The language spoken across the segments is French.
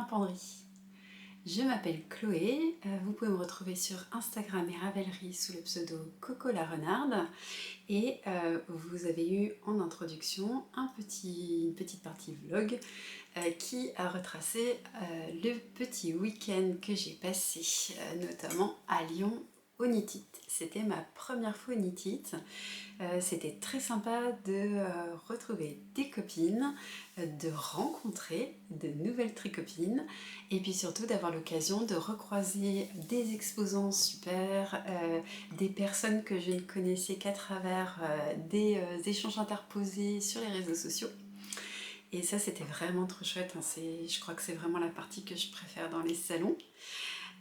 Penderie. Je m'appelle Chloé, vous pouvez me retrouver sur Instagram et Ravelry sous le pseudo Coco la Renarde et vous avez eu en introduction une petite partie vlog qui a retracé le petit week-end que j'ai passé notamment à Lyon au Nitit. C'était ma première fois au Nitit. C'était très sympa de retrouver des copines, de rencontrer de nouvelles tricopines et puis surtout d'avoir l'occasion de recroiser des exposants super, des personnes que je ne connaissais qu'à travers des échanges interposés sur les réseaux sociaux. Et ça c'était vraiment trop chouette, hein. Je crois que c'est vraiment la partie que je préfère dans les salons.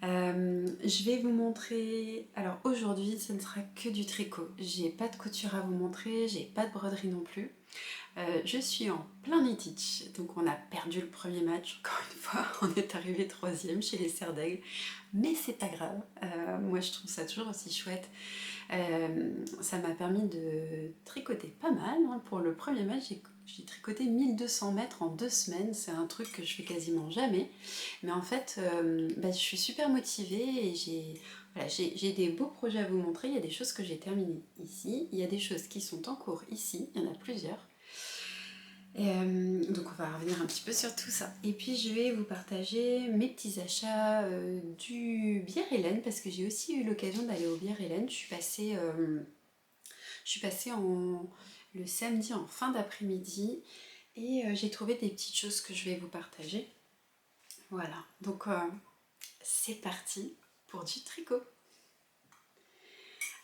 Je vais vous montrer, alors aujourd'hui ce ne sera que du tricot, j'ai pas de couture à vous montrer, j'ai pas de broderie non plus. Je suis en plein Nititch, donc on a perdu le premier match, encore une fois, on est arrivé troisième chez les Serres d'Aigle, mais c'est pas grave, moi je trouve ça toujours aussi chouette. Ça m'a permis de tricoter pas mal, hein. Pour le premier match j'ai tricoté 1200 mètres en 2 semaines, c'est un truc que je fais quasiment jamais, mais en fait je suis super motivée et j'ai des beaux projets à vous montrer. Il y a des choses que j'ai terminées ici, il y a des choses qui sont en cours ici, il y en a plusieurs. Donc on va revenir un petit peu sur tout ça. Et puis je vais vous partager mes petits achats du Bière Hélène, parce que j'ai aussi eu l'occasion d'aller au Bière Hélène. Je suis passée le samedi en fin d'après-midi et j'ai trouvé des petites choses que je vais vous partager. Voilà, donc c'est parti pour du tricot.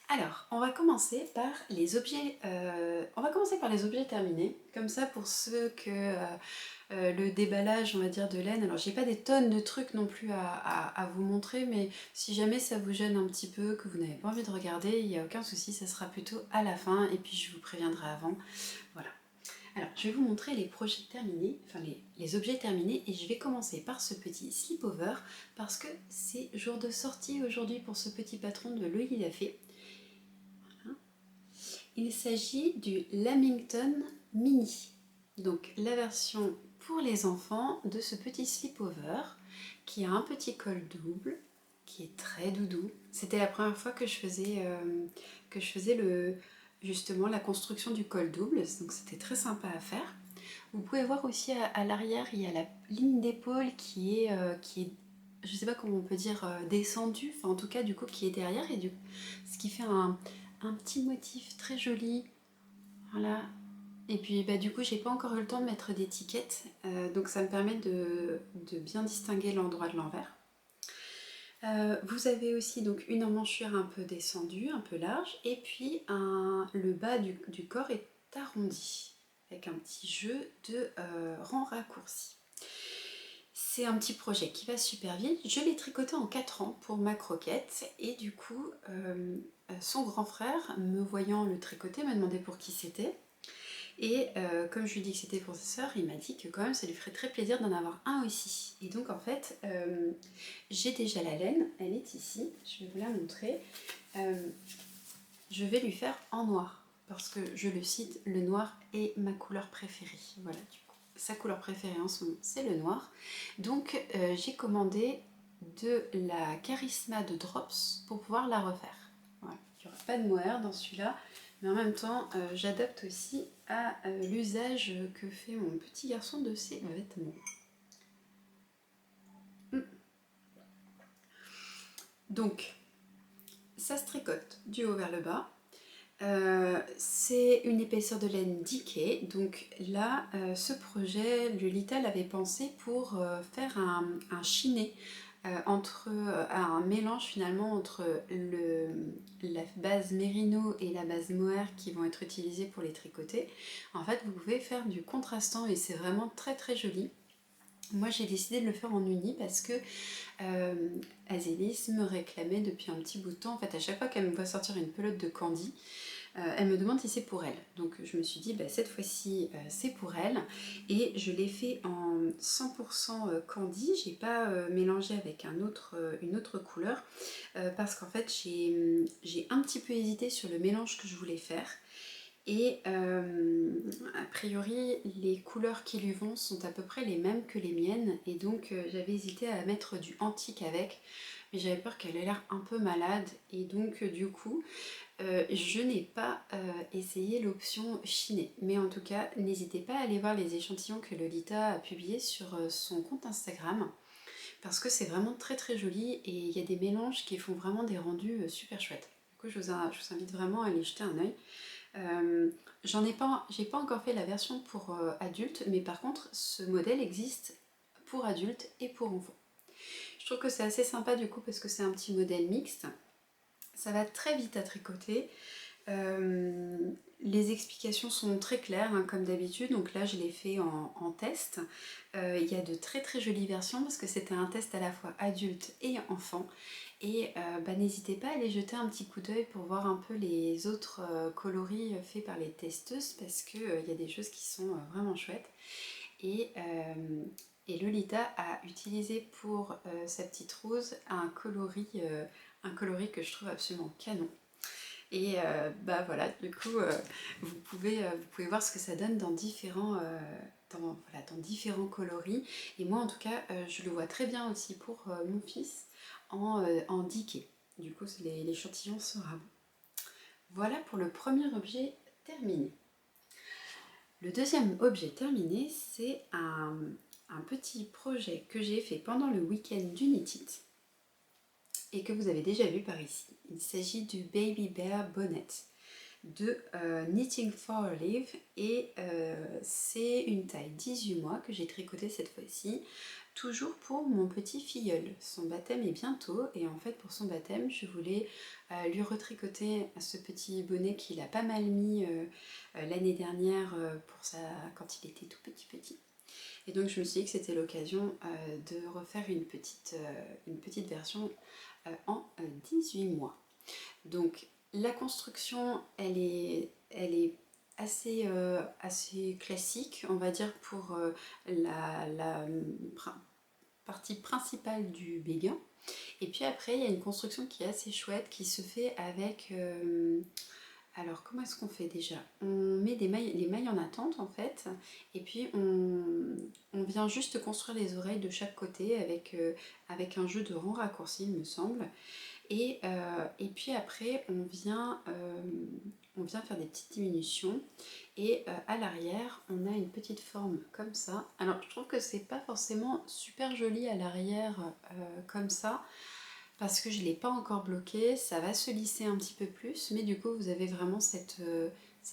Alors, on va commencer par les objets. Terminés, comme ça pour ceux que le déballage, on va dire, de laine. Alors, j'ai pas des tonnes de trucs non plus à vous montrer, mais si jamais ça vous gêne un petit peu, que vous n'avez pas envie de regarder, il n'y a aucun souci, ça sera plutôt à la fin, et puis je vous préviendrai avant. Voilà. Alors, je vais vous montrer les projets terminés, enfin les objets terminés, et je vais commencer par ce petit slip-over, parce que c'est jour de sortie aujourd'hui pour ce petit patron de Loïc Lafay. Il s'agit du Lamington Mini, donc la version pour les enfants de ce petit slip-over qui a un petit col double, qui est très doudou. C'était la première fois que je faisais justement la construction du col double, donc c'était très sympa à faire. Vous pouvez voir aussi à l'arrière, il y a la ligne d'épaule qui est, je ne sais pas comment on peut dire, descendue, enfin en tout cas du coup qui est derrière, et ce qui fait un petit motif très joli. Voilà. Et puis du coup j'ai pas encore eu le temps de mettre d'étiquette, donc ça me permet de bien distinguer l'endroit de l'envers. Vous avez aussi donc une emmanchure un peu descendue, un peu large, et puis le bas du corps est arrondi avec un petit jeu de rangs raccourcis. C'est un petit projet qui va super vite. Je l'ai tricoté en 4 ans pour ma croquette, et du coup son grand frère, me voyant le tricoter, m'a demandé pour qui c'était. Et comme je lui ai dit que c'était pour sa sœur, il m'a dit que quand même ça lui ferait très plaisir d'en avoir un aussi. Et donc en fait, j'ai déjà la laine, elle est ici, je vais vous la montrer. Je vais lui faire en noir, parce que je le cite, le noir est ma couleur préférée. Voilà, du coup, sa couleur préférée en ce moment, c'est le noir. Donc j'ai commandé de la Charisma de Drops pour pouvoir la refaire. Voilà. Il n'y aura pas de mohair dans celui-là, mais en même temps, j'adapte aussi à l'usage que fait mon petit garçon de ses vêtements. Donc, ça se tricote du haut vers le bas. C'est une épaisseur de laine Dickey, donc là ce projet, le Lita l'avait pensé pour faire un chiné, un mélange finalement entre la base mérino et la base mohair qui vont être utilisées pour les tricoter. En fait vous pouvez faire du contrastant et c'est vraiment très très joli. Moi j'ai décidé de le faire en uni parce que Azélis me réclamait depuis un petit bout de temps. En fait à chaque fois qu'elle me voit sortir une pelote de Candy, elle me demande si c'est pour elle. Donc je me suis dit cette fois-ci c'est pour elle, et je l'ai fait en 100% Candy. J'ai pas mélangé avec une autre couleur parce qu'en fait j'ai un petit peu hésité sur le mélange que je voulais faire. Et a priori les couleurs qui lui vont sont à peu près les mêmes que les miennes, et donc j'avais hésité à mettre du antique avec, mais j'avais peur qu'elle ait l'air un peu malade, et donc du coup je n'ai pas essayé l'option chinée. Mais en tout cas, n'hésitez pas à aller voir les échantillons que Lolita a publiés sur son compte Instagram, parce que c'est vraiment très très joli et il y a des mélanges qui font vraiment des rendus super chouettes. Du coup, je vous invite vraiment à aller jeter un œil. J'ai pas encore fait la version pour adultes, mais par contre, ce modèle existe pour adultes et pour enfants. Je trouve que c'est assez sympa du coup parce que c'est un petit modèle mixte. Ça va très vite à tricoter. Les explications sont très claires hein, comme d'habitude, donc là je l'ai fait en test. Il y a de très très jolies versions parce que c'était un test à la fois adulte et enfant. Et n'hésitez pas à aller jeter un petit coup d'œil pour voir un peu les autres coloris faits par les testeuses, parce qu'il y a des choses qui sont vraiment chouettes. Et Lolita a utilisé pour sa petite rose un coloris que je trouve absolument canon. Et voilà, du coup, vous pouvez voir ce que ça donne dans dans différents coloris. Et moi, en tout cas, je le vois très bien aussi pour mon fils en Diké. Du coup, l'échantillon sera bon. Voilà pour le premier objet terminé. Le deuxième objet terminé, c'est un petit projet que j'ai fait pendant le week-end d'Unitit et que vous avez déjà vu par ici. Il s'agit du Baby Bear Bonnet de Knitting for Olive, et c'est une taille 18 mois que j'ai tricoté cette fois-ci, toujours pour mon petit filleul. Son baptême est bientôt, et en fait pour son baptême je voulais lui retricoter ce petit bonnet qu'il a pas mal mis l'année dernière quand il était tout petit. Et donc je me suis dit que c'était l'occasion de refaire une petite version en 18 mois. Donc la construction, elle est assez classique, on va dire, pour la partie principale du béguin. Et puis après, il y a une construction qui est assez chouette, qui se fait avec... alors, comment est-ce qu'on fait déjà? On met les mailles en attente en fait, et puis on vient juste construire les oreilles de chaque côté avec un jeu de rangs raccourcis, il me semble. Et puis après, on vient faire des petites diminutions. Et à l'arrière, on a une petite forme comme ça. Alors, je trouve que c'est pas forcément super joli à l'arrière comme ça, parce que je ne l'ai pas encore bloqué. Ça va se lisser un petit peu plus, mais du coup, vous avez vraiment cette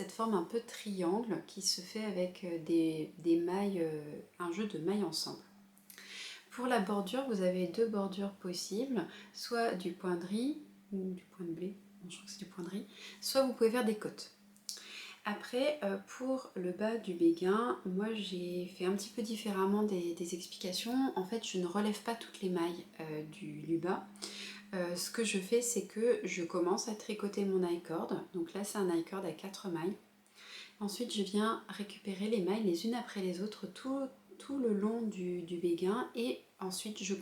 forme un peu triangle qui se fait avec des mailles, un jeu de mailles ensemble. Pour la bordure, vous avez deux bordures possibles, soit du point de riz ou du point de blé, non, je crois que c'est du point de riz, soit vous pouvez faire des côtes. Après, pour le bas du béguin, moi j'ai fait un petit peu différemment des explications. En fait, je ne relève pas toutes les mailles du bas. Ce que je fais, c'est que je commence à tricoter mon I-cord. Donc là, c'est un I-cord à 4 mailles. Ensuite, je viens récupérer les mailles les unes après les autres tout le long du béguin, et ensuite je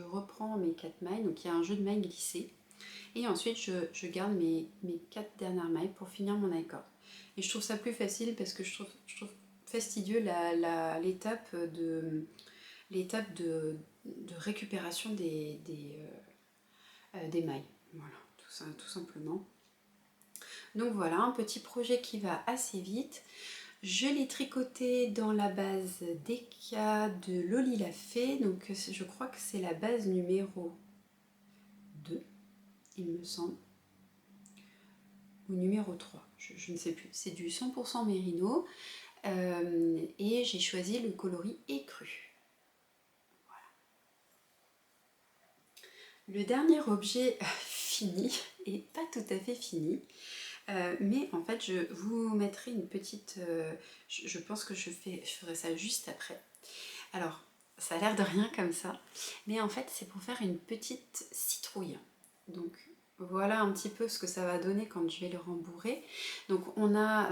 reprends mes 4 mailles, donc il y a un jeu de mailles glissées, et ensuite je garde mes 4 dernières mailles pour finir mon I-cord. Et je trouve ça plus facile parce que je trouve fastidieux l'étape de récupération des mailles. Voilà, tout simplement. Donc voilà, un petit projet qui va assez vite. Je l'ai tricoté dans la base Deka de Loli la Fée, donc je crois que c'est la base numéro 2, il me semble, ou numéro 3, je ne sais plus. C'est du 100% mérino, et j'ai choisi le coloris écru. Voilà. Le dernier objet fini, et pas tout à fait fini, mais en fait je vous mettrai une petite... je pense que je ferai ça juste après. Alors, ça a l'air de rien comme ça, mais en fait c'est pour faire une petite citrouille. Donc voilà un petit peu ce que ça va donner quand je vais le rembourrer. Donc on a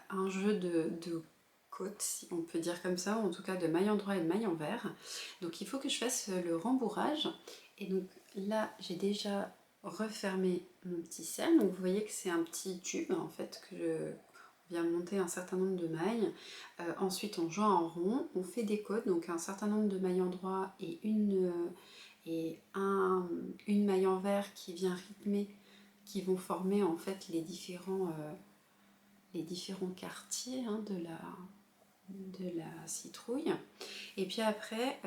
un jeu de côtes, si on peut dire comme ça, ou en tout cas de maille endroit et de maille envers. Donc il faut que je fasse le rembourrage. Et donc là j'ai déjà refermé mon petit cercle. Donc vous voyez que c'est un petit tube en fait vient monter un certain nombre de mailles. Ensuite on joint en rond, on fait des côtes, donc un certain nombre de mailles endroit et une maille envers qui vient rythmer, qui vont former en fait les différents quartiers hein, de la citrouille. Et puis après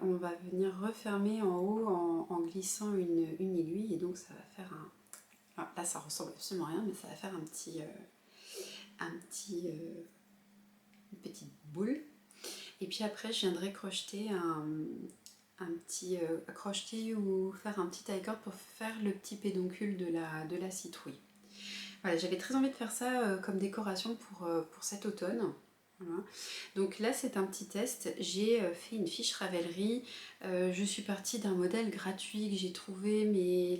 on va venir refermer en haut en glissant une aiguille, et donc ça va faire un... Alors là ça ressemble absolument à rien, mais ça va faire une petite boule. Et puis après je viendrai crocheter crocheter ou faire un petit taille-corde pour faire le petit pédoncule de la citrouille. Voilà, j'avais très envie de faire ça comme décoration pour cet automne. Voilà. Donc là c'est un petit test, j'ai fait une fiche Ravelry, je suis partie d'un modèle gratuit que j'ai trouvé, mais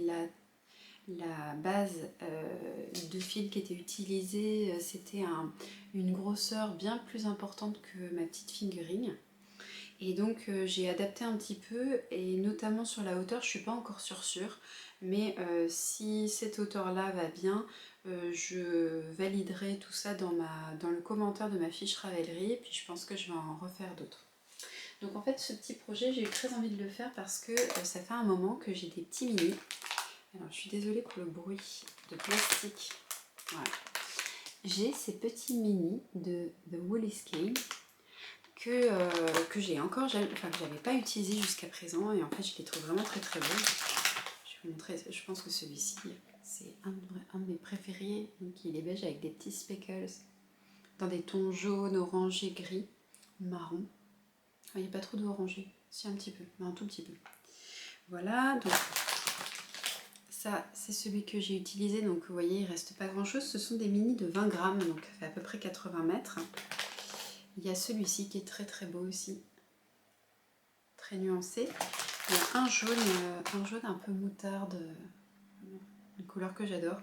la base de fil qui était utilisée c'était une grosseur bien plus importante que ma petite fingering. Et donc j'ai adapté un petit peu, et notamment sur la hauteur je suis pas encore sûre, mais si cette hauteur là va bien, je validerai tout ça dans le commentaire de ma fiche Ravelry, et puis je pense que je vais en refaire d'autres. Donc en fait ce petit projet j'ai eu très envie de le faire parce que ça fait un moment que j'ai des petits mini. Alors je suis désolée pour le bruit de plastique. Voilà. J'ai ces petits mini de The Woolly Skein que j'ai encore jamais, que j'avais pas utilisé jusqu'à présent, et en fait je les trouve vraiment très très beaux. Je vais vous montrer, je pense que celui-ci c'est un de mes préférés, donc il est beige avec des petits speckles dans des tons jaunes, orangés, gris, marron. Il n'y a pas trop d'orangé, si un petit peu, mais un tout petit peu. Voilà, donc ça c'est celui que j'ai utilisé, donc vous voyez il reste pas grand chose, ce sont des mini de 20 grammes, donc ça fait à peu près 80 mètres. Il y a celui-ci qui est très très beau aussi, très nuancé. Il y a un jaune un peu moutarde, une couleur que j'adore.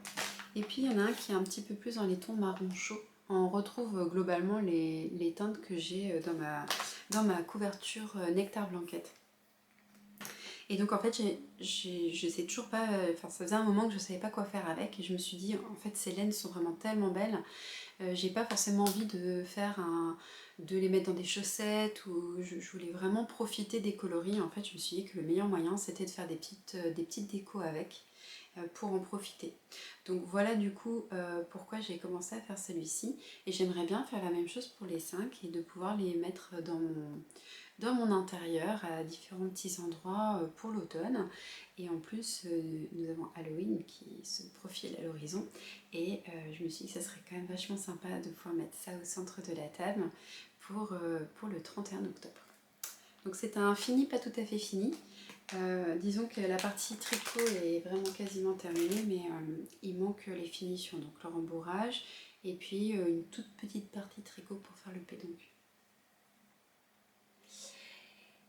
Et puis il y en a un qui est un petit peu plus dans les tons marron chaud. On retrouve globalement les teintes que j'ai dans ma couverture Nectar Blanquette. Et donc en fait je sais toujours pas, ça faisait un moment que je savais pas quoi faire avec, et je me suis dit en fait ces laines sont vraiment tellement belles. J'ai pas forcément envie de de les mettre dans des chaussettes, ou je voulais vraiment profiter des coloris. En fait je me suis dit que le meilleur moyen c'était de faire des petites décos avec pour en profiter. Donc voilà du coup pourquoi j'ai commencé à faire celui-ci, et j'aimerais bien faire la même chose pour les 5 et de pouvoir les mettre dans mon intérieur à différents petits endroits pour l'automne. Et en plus nous avons Halloween qui se profile à l'horizon, et je me suis dit que ça serait quand même vachement sympa de pouvoir mettre ça au centre de la table pour le 31 octobre. Donc c'est un fini pas tout à fait fini. Disons que la partie tricot est vraiment quasiment terminée, mais il manque les finitions, donc le rembourrage et puis une toute petite partie tricot pour faire le pédoncule.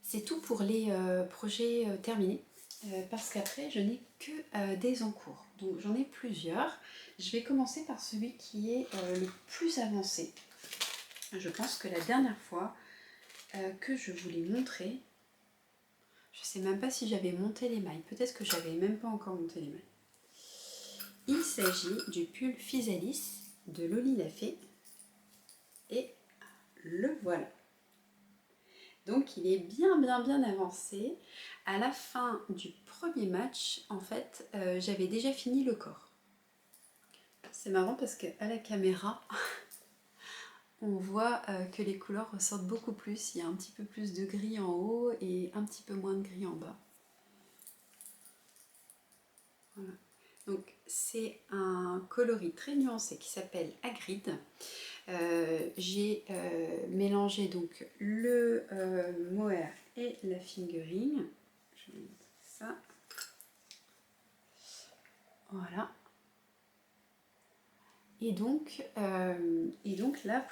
C'est tout pour les projets terminés, parce qu'après je n'ai que des en cours. Donc j'en ai plusieurs. Je vais commencer par celui qui est le plus avancé. Je pense que la dernière fois que je vous l'ai montré, je sais même pas si j'avais monté les mailles. Peut-être que j'avais même pas encore monté les mailles. Il s'agit du pull Physalis de Loli Lafay. Et le voilà. Donc il est bien avancé. À la fin du premier match, en fait, j'avais déjà fini le corps. C'est marrant parce qu'à la caméra, on voit que les couleurs ressortent beaucoup plus. Il y a un petit peu plus de gris en haut et un petit peu moins de gris en bas. Voilà. Donc c'est un coloris très nuancé qui s'appelle Hagrid. J'ai mélangé donc le mohair et la fingering. Je vais mettre ça. Voilà. Et donc là,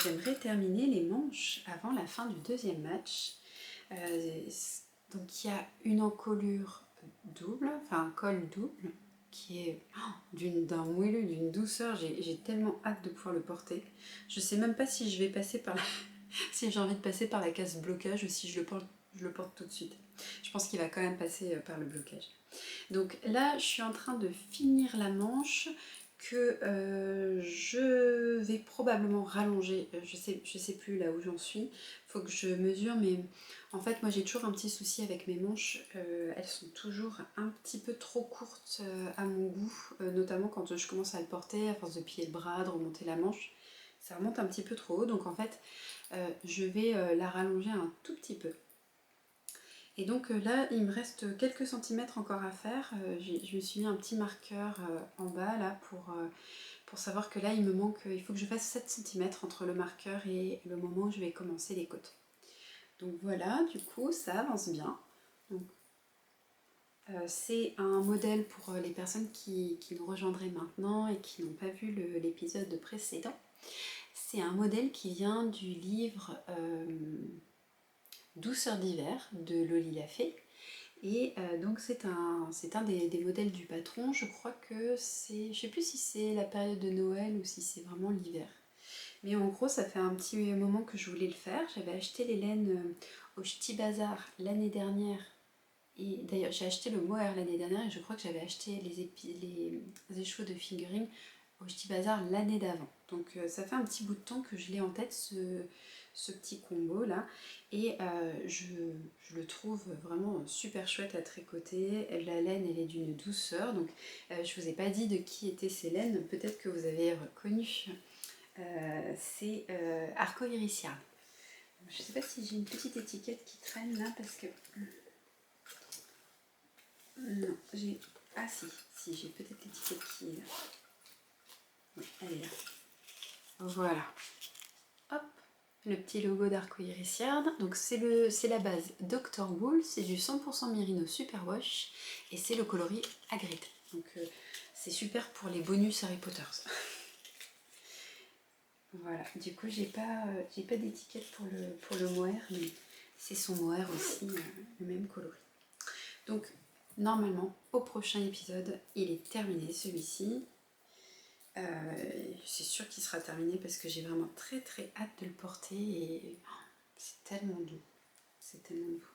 j'aimerais terminer les manches avant la fin du deuxième match. Donc il y a une encolure double, enfin un col double, qui est d'un moelleux, d'une douceur. J'ai tellement hâte de pouvoir le porter. Je sais même pas si je vais passer par si j'ai envie de passer par la case blocage, ou si je le porte tout de suite. Je pense qu'il va quand même passer par le blocage. Donc là, je suis en train de finir la manche que je vais probablement rallonger, je sais plus là où j'en suis, faut que je mesure, mais en fait moi j'ai toujours un petit souci avec mes manches, elles sont toujours un petit peu trop courtes à mon goût, notamment quand je commence à le porter, à force de plier le bras, de remonter la manche, ça remonte un petit peu trop haut, donc en fait je vais la rallonger un tout petit peu. Et donc là, il me reste quelques centimètres encore à faire. Je me suis mis un petit marqueur en bas là pour savoir que là, il me manque, il faut que je fasse 7 centimètres entre le marqueur et le moment où je vais commencer les côtes. Donc voilà, du coup, ça avance bien. C'est un modèle pour les personnes qui nous rejoindraient maintenant et qui n'ont pas vu l'épisode précédent. C'est un modèle qui vient du livre Douceur d'hiver de Loli Lafay. Et donc c'est un des modèles du patron, je crois que c'est, je sais plus si c'est la période de Noël ou si c'est vraiment l'hiver. Mais en gros ça fait un petit moment que je voulais le faire, j'avais acheté les laines au Ch'ti Bazar l'année dernière. Et d'ailleurs j'ai acheté le mohair l'année dernière et je crois que j'avais acheté les écheveaux de fingering au Ch'ti Bazar l'année d'avant. Donc ça fait un petit bout de temps que je l'ai en tête ce petit combo là et je le trouve vraiment super chouette à tricoter. La laine elle est d'une douceur, donc je vous ai pas dit de qui étaient ces laines, peut-être que vous avez reconnu. C'est Arcoiris Yarn. Je sais pas si j'ai une petite étiquette qui traîne là parce que non, j'ai... Ah si j'ai peut-être l'étiquette qui est là. Oui, elle est là. Voilà. Hop, le petit logo d'Arcoiris Yarn. Donc c'est la base Dr. Wool, c'est du 100% Merino Superwash et c'est le coloris Hagrid. Donc c'est super pour les bonus Harry Potter. Voilà, du coup j'ai pas d'étiquette pour le mohair, mais c'est son mohair aussi, le même coloris. Donc normalement au prochain épisode il est terminé celui-ci. C'est sûr qu'il sera terminé parce que j'ai vraiment très très hâte de le porter et c'est tellement doux. C'est tellement doux.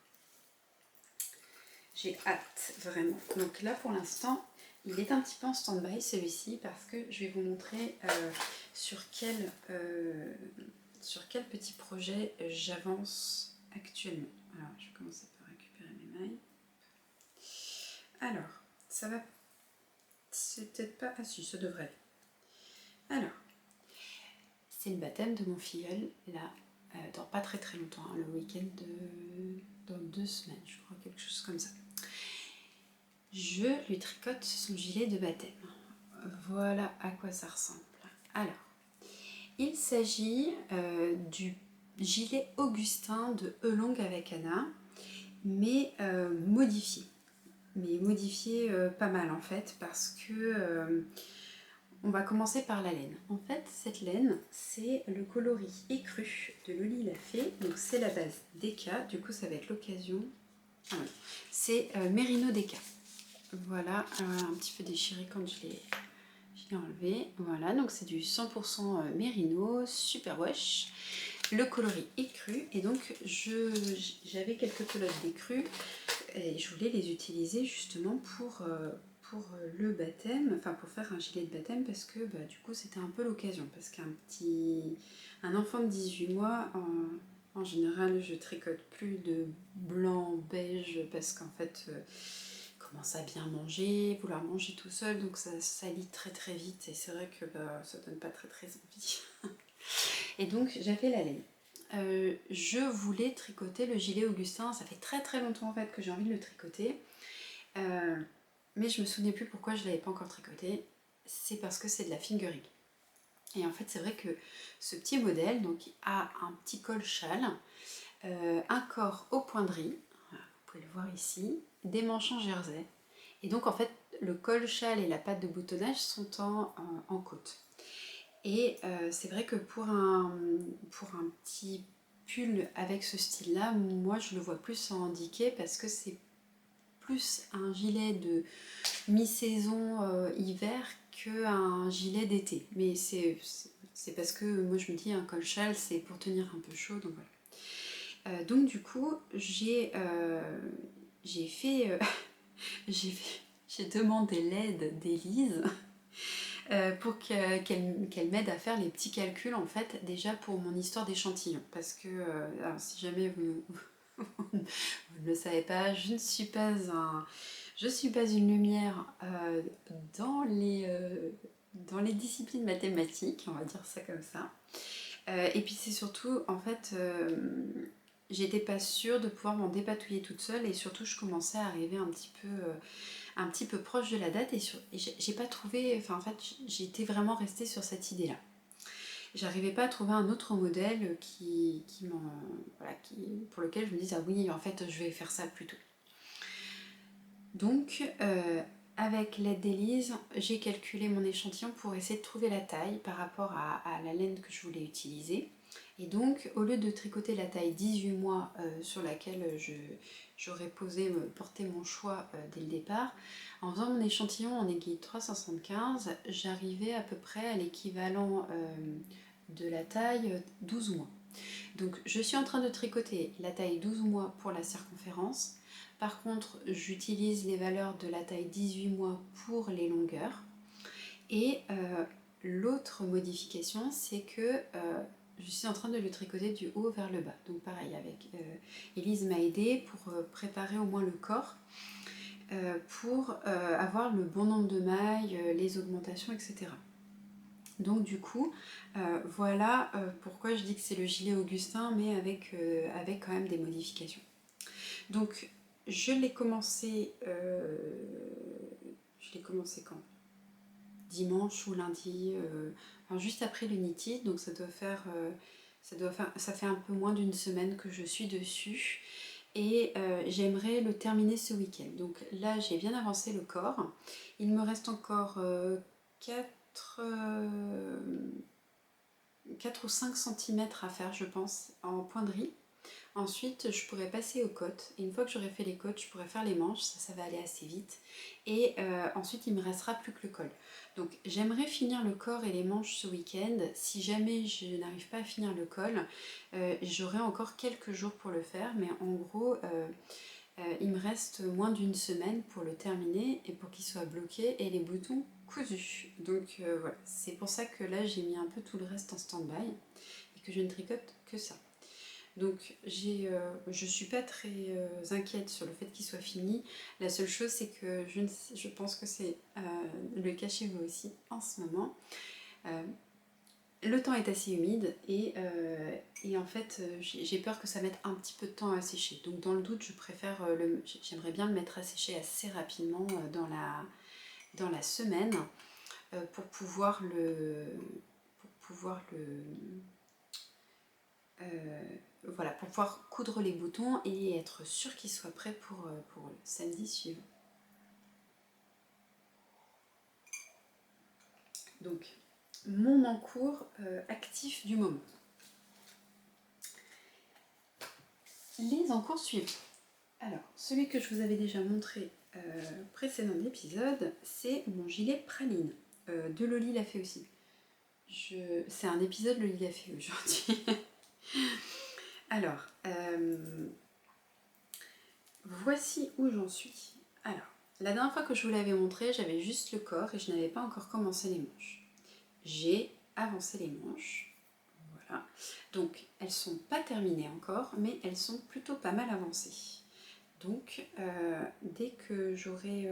J'ai hâte vraiment. Donc là pour l'instant il est un petit peu en stand-by celui-ci parce que je vais vous montrer sur quel petit projet j'avance actuellement. Alors je vais commencer par récupérer mes mailles. Alors ça va, c'est peut-être pas... Ah si, ça devrait aller. Alors, c'est le baptême de mon filleul, là, dans pas très très longtemps, hein, le week-end dans 2 semaines, je crois, quelque chose comme ça. Je lui tricote son gilet de baptême. Voilà à quoi ça ressemble. Alors, il s'agit du gilet Augustin de Elong avec Anna, mais modifié. Mais modifié pas mal en fait, parce que... on va commencer par la laine. En fait, cette laine, c'est le coloris écru de Loli Lafay. Donc c'est la base Deka. Du coup, ça va être l'occasion. Ah ouais. C'est Merino Deka. Voilà, un petit peu déchiré quand je l'ai enlevé. Voilà, donc c'est du 100% Merino, Superwash. Le coloris écru. Et donc, j'avais quelques pelotes d'écru et je voulais les utiliser justement pour le baptême, enfin pour faire un gilet de baptême parce que bah, du coup c'était un peu l'occasion parce un enfant de 18 mois en général je tricote plus de blanc, beige parce qu'en fait il commence à bien manger, vouloir manger tout seul donc ça lit très très vite et c'est vrai que bah, ça donne pas très très envie. Et donc j'avais la laine. Je voulais tricoter le gilet Augustin, ça fait très très longtemps en fait que j'ai envie de le tricoter. Mais je me souvenais plus pourquoi je ne l'avais pas encore tricoté. C'est parce que c'est de la fingering. Et en fait, c'est vrai que ce petit modèle donc, a un petit col châle, un corps au point de riz, voilà, vous pouvez le voir ici, des manches en jersey. Et donc, en fait, le col châle et la patte de boutonnage sont en côte. Et c'est vrai que pour un petit pull avec ce style-là, moi, je le vois plus en handicap parce que c'est plus un gilet de mi-saison hiver qu'un gilet d'été. Mais c'est parce que moi je me dis un col châle c'est pour tenir un peu chaud. Donc voilà. Donc du coup j'ai fait j'ai demandé l'aide d'Élise pour qu'elle m'aide à faire les petits calculs en fait déjà pour mon histoire d'échantillon. Parce que, alors, si jamais vous ne le savez pas, je suis pas une lumière dans les disciplines mathématiques, on va dire ça comme ça. Et puis c'est surtout, en fait, j'étais pas sûre de pouvoir m'en dépatouiller toute seule et surtout je commençais à arriver un petit peu proche de la date et j'ai pas trouvé, enfin en fait j'étais vraiment restée sur cette idée-là. J'arrivais pas à trouver un autre modèle pour lequel je me disais ah oui en fait je vais faire ça plus tôt. Donc avec l'aide d'Élise, j'ai calculé mon échantillon pour essayer de trouver la taille par rapport à la laine que je voulais utiliser. Et donc, au lieu de tricoter la taille 18 mois sur laquelle j'aurais porté mon choix dès le départ, en faisant mon échantillon en aiguille 375, j'arrivais à peu près à l'équivalent de la taille 12 mois. Donc, je suis en train de tricoter la taille 12 mois pour la circonférence. Par contre, j'utilise les valeurs de la taille 18 mois pour les longueurs. Et l'autre modification, c'est que je suis en train de le tricoter du haut vers le bas. Donc pareil, Élise m'a aidé pour préparer au moins le corps, pour avoir le bon nombre de mailles, les augmentations, etc. Donc du coup, voilà pourquoi je dis que c'est le gilet Augustin, mais avec quand même des modifications. Donc je l'ai commencé quand? Dimanche ou lundi, enfin, juste après le Knitted, donc ça fait un peu moins d'une semaine que je suis dessus et j'aimerais le terminer ce week-end. Donc là j'ai bien avancé le corps, il me reste encore 4 ou 5 cm à faire je pense en poinderie. Ensuite, je pourrais passer aux côtes. Et une fois que j'aurai fait les côtes, je pourrais faire les manches. Ça va aller assez vite. Et ensuite, il me restera plus que le col. Donc, j'aimerais finir le corps et les manches ce week-end. Si jamais je n'arrive pas à finir le col, j'aurai encore quelques jours pour le faire. Mais en gros, il me reste moins d'une semaine pour le terminer et pour qu'il soit bloqué et les boutons cousus. Donc, voilà. C'est pour ça que là, j'ai mis un peu tout le reste en stand-by et que je ne tricote que ça. Donc je suis pas très inquiète sur le fait qu'il soit fini. La seule chose c'est que je pense que c'est le cas chez vous aussi en ce moment. Le temps est assez humide et en fait j'ai peur que ça mette un petit peu de temps à sécher. Donc dans le doute j'aimerais bien le mettre à sécher assez rapidement dans la semaine pour pouvoir voilà, pour pouvoir coudre les boutons et être sûr qu'ils soient prêts pour le samedi suivant. Donc, mon encours actif du moment. Les encours suivants. Alors, celui que je vous avais déjà montré précédent épisode, c'est mon gilet praline. De Loli l'a fait aussi. C'est un épisode Loli l'a fait aujourd'hui. Alors, voici où j'en suis. Alors, la dernière fois que je vous l'avais montré, j'avais juste le corps et je n'avais pas encore commencé les manches. J'ai avancé les manches. Voilà. Donc, elles sont pas terminées encore, mais elles sont plutôt pas mal avancées. Donc, dès que j'aurai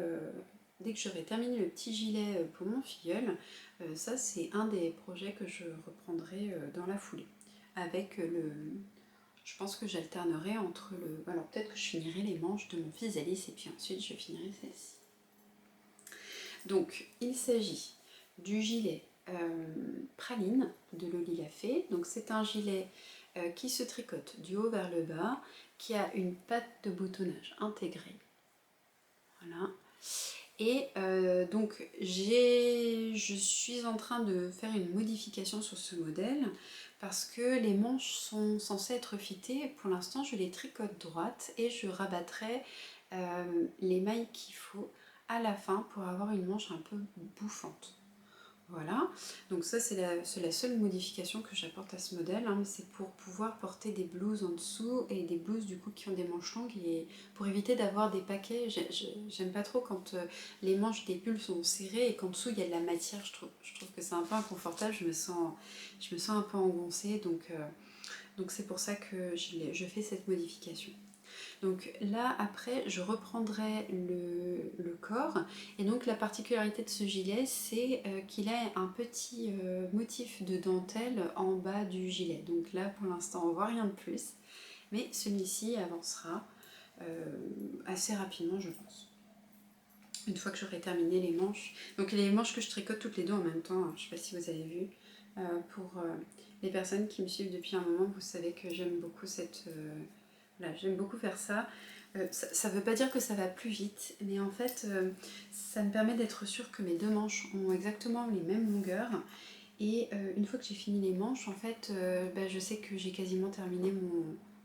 terminé le petit gilet pour mon filleul, ça c'est un des projets que je reprendrai dans la foulée. Je pense que j'alternerai entre alors peut-être que je finirai les manches de mon fils Alice et puis ensuite je finirai celle-ci. Donc, il s'agit du gilet praline de Loli l'a fait. Donc, c'est un gilet qui se tricote du haut vers le bas, qui a une patte de boutonnage intégrée. Voilà. Et donc, je suis en train de faire une modification sur ce modèle parce que les manches sont censées être fitées. Pour l'instant, je les tricote droites et je rabattrai les mailles qu'il faut à la fin pour avoir une manche un peu bouffante. Voilà, donc ça c'est la seule modification que j'apporte à ce modèle, hein, c'est pour pouvoir porter des blouses en dessous et des blouses du coup qui ont des manches longues et pour éviter d'avoir des paquets. J'aime pas trop quand les manches des pulls sont serrées et qu'en dessous il y a de la matière, je trouve que c'est un peu inconfortable, je me sens un peu engoncée, donc c'est pour ça que je fais cette modification. Donc là, après, je reprendrai le corps. Et donc la particularité de ce gilet, c'est qu'il a un petit motif de dentelle en bas du gilet. Donc là, pour l'instant, on voit rien de plus. Mais celui-ci avancera assez rapidement, je pense. Une fois que j'aurai terminé les manches. Donc les manches que je tricote toutes les deux en même temps, hein, je ne sais pas si vous avez vu. Pour les personnes qui me suivent depuis un moment, vous savez que j'aime beaucoup voilà, j'aime beaucoup faire ça. Ça ne veut pas dire que ça va plus vite, mais en fait, ça me permet d'être sûre que mes deux manches ont exactement les mêmes longueurs. Et une fois que j'ai fini les manches, en fait, je sais que j'ai quasiment terminé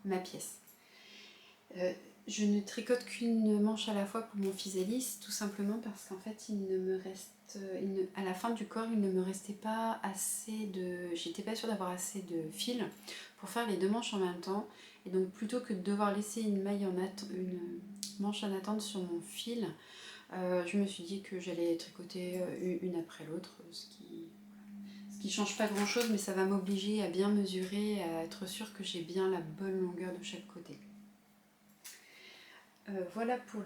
ma pièce. Je ne tricote qu'une manche à la fois pour mon physalis, tout simplement parce qu'en fait, à la fin du corps, il ne me restait pas assez de... J'étais pas sûre d'avoir assez de fil pour faire les deux manches en même temps. Et donc, plutôt que de devoir laisser une manche en attente sur mon fil, je me suis dit que j'allais tricoter une après l'autre, ce qui change pas grand chose, mais ça va m'obliger à bien mesurer, à être sûre que j'ai bien la bonne longueur de chaque côté. Voilà pour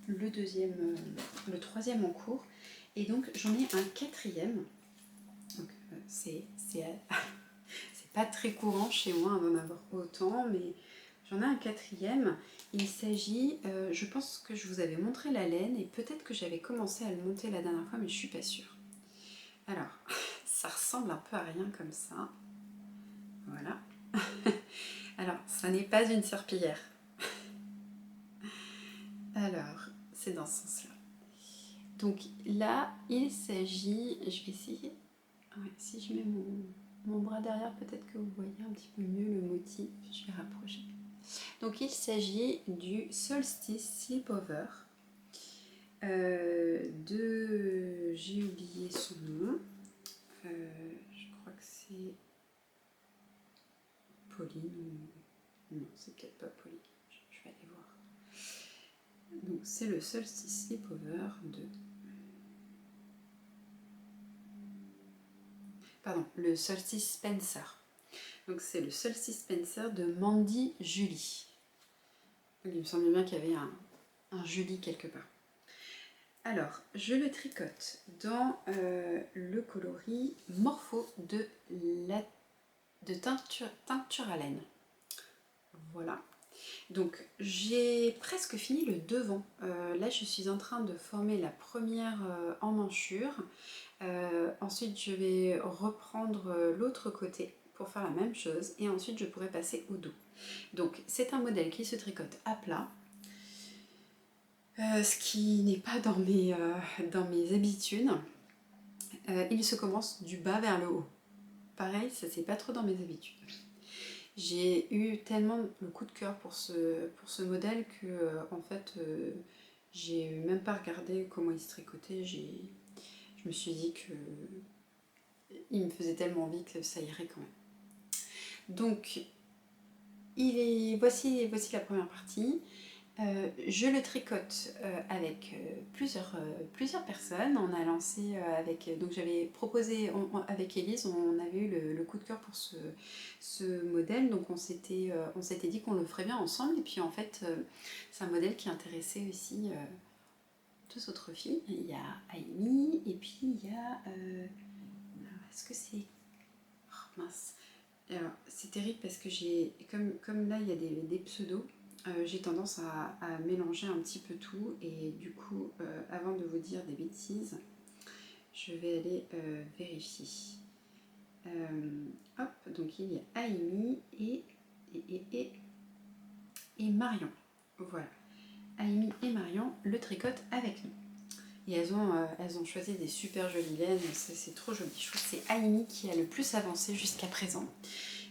le troisième en cours. Et donc j'en ai un quatrième. Donc c'est pas très courant chez moi d'en avoir autant, mais j'en ai un quatrième. Il s'agit, je pense que je vous avais montré la laine et peut-être que j'avais commencé à le monter la dernière fois, mais je suis pas sûre. Alors, ça ressemble un peu à rien comme ça. Voilà. Alors, ça n'est pas une serpillière. Alors, c'est dans ce sens-là. Donc là, il s'agit, je vais essayer, ouais, si je mets mon bras derrière, peut-être que vous voyez un petit peu mieux le motif, je vais rapprocher. Donc il s'agit du Solstice Slipover, j'ai oublié son nom, je crois que c'est Pauline, ou non, c'est peut-être pas Pauline, je vais aller voir. Donc c'est le Solstice Slipover le Solstice Spencer. Donc c'est le Solstice Spencer de Mandy Julie. Il me semble bien qu'il y avait un Julie quelque part. Alors, je le tricote dans le coloris Morpho de teinture à laine. Voilà. Donc, j'ai presque fini le devant. Là, je suis en train de former la première emmanchure. Ensuite, je vais reprendre l'autre côté pour faire la même chose. Et ensuite, je pourrai passer au dos. Donc, c'est un modèle qui se tricote à plat. Ce qui n'est pas dans mes habitudes. Il se commence du bas vers le haut. Pareil, ça c'est pas trop dans mes habitudes. J'ai eu tellement le coup de cœur pour ce modèle que en fait j'ai même pas regardé comment il se tricotait. Je me suis dit que il me faisait tellement envie que ça irait quand même. Donc voici la première partie. Je le tricote avec plusieurs personnes. On a lancé donc j'avais proposé avec Élise, on avait eu le coup de cœur pour ce modèle, donc on s'était dit qu'on le ferait bien ensemble. Et puis en fait, c'est un modèle qui intéressait aussi deux autres filles. Il y a Amy et puis il y a est-ce que c'est mince. Alors c'est terrible parce que j'ai comme là il y a des pseudos. J'ai tendance à mélanger un petit peu tout et du coup, avant de vous dire des bêtises, je vais aller vérifier. Hop, donc il y a Amy et Marion. Voilà, Amy et Marion le tricotent avec nous. Et elles ont choisi des super jolies laines, c'est trop joli. Je trouve que c'est Amy qui a le plus avancé jusqu'à présent.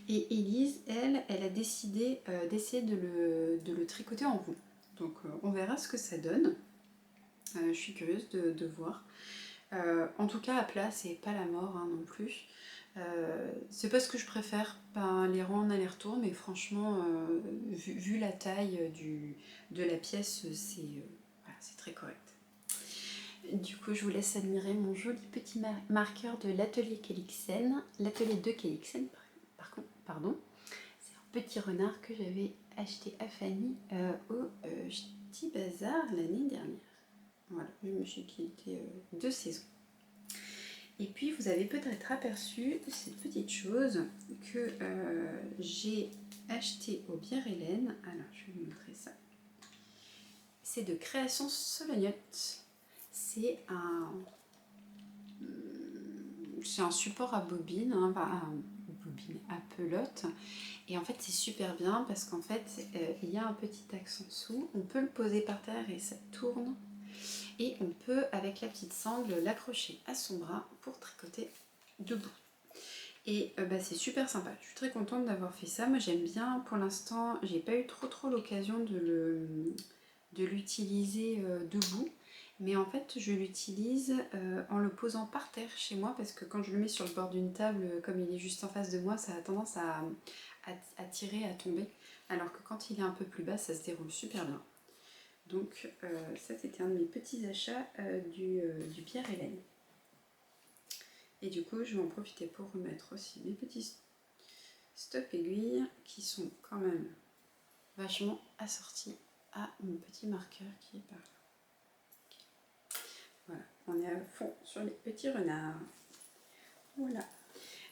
Et Élise, elle a décidé d'essayer de le tricoter en rond. Donc on verra ce que ça donne. Je suis curieuse de voir. En tout cas à plat, c'est pas la mort hein, non plus. C'est pas ce que je préfère, ben, les rangs en aller-retour, mais franchement, vu la taille de la pièce, voilà, c'est très correct. Du coup, je vous laisse admirer mon joli petit marqueur de l'atelier Kelixen, l'atelier de Kelixen, pardon. C'est un petit renard que j'avais acheté à Fanny au Ch'ti Bazar l'année dernière. Voilà, je me suis dit qu'il était de saison. Et puis vous avez peut-être aperçu cette petite chose que j'ai acheté au Bière Hélène. Alors je vais vous montrer ça. C'est de Création Solognotte. C'est un support à bobine, hein, à pelote. Et en fait c'est super bien parce qu'en fait il y a un petit axe en dessous. On peut le poser par terre et ça tourne. Et on peut, avec la petite sangle, l'accrocher à son bras pour tricoter debout. Et c'est super sympa, je suis très contente d'avoir fait ça. Moi j'aime bien, pour l'instant, j'ai pas eu trop l'occasion de l'utiliser debout. Mais en fait, je l'utilise en le posant par terre chez moi parce que quand je le mets sur le bord d'une table, comme il est juste en face de moi, ça a tendance à tirer, à tomber. Alors que quand il est un peu plus bas, ça se déroule super bien. Donc ça c'était un de mes petits achats du Bière Hélène. Et du coup je vais en profiter pour remettre aussi mes petits stop aiguilles qui sont quand même vachement assortis à mon petit marqueur qui est par là. Voilà, on est à fond sur les petits renards. Voilà.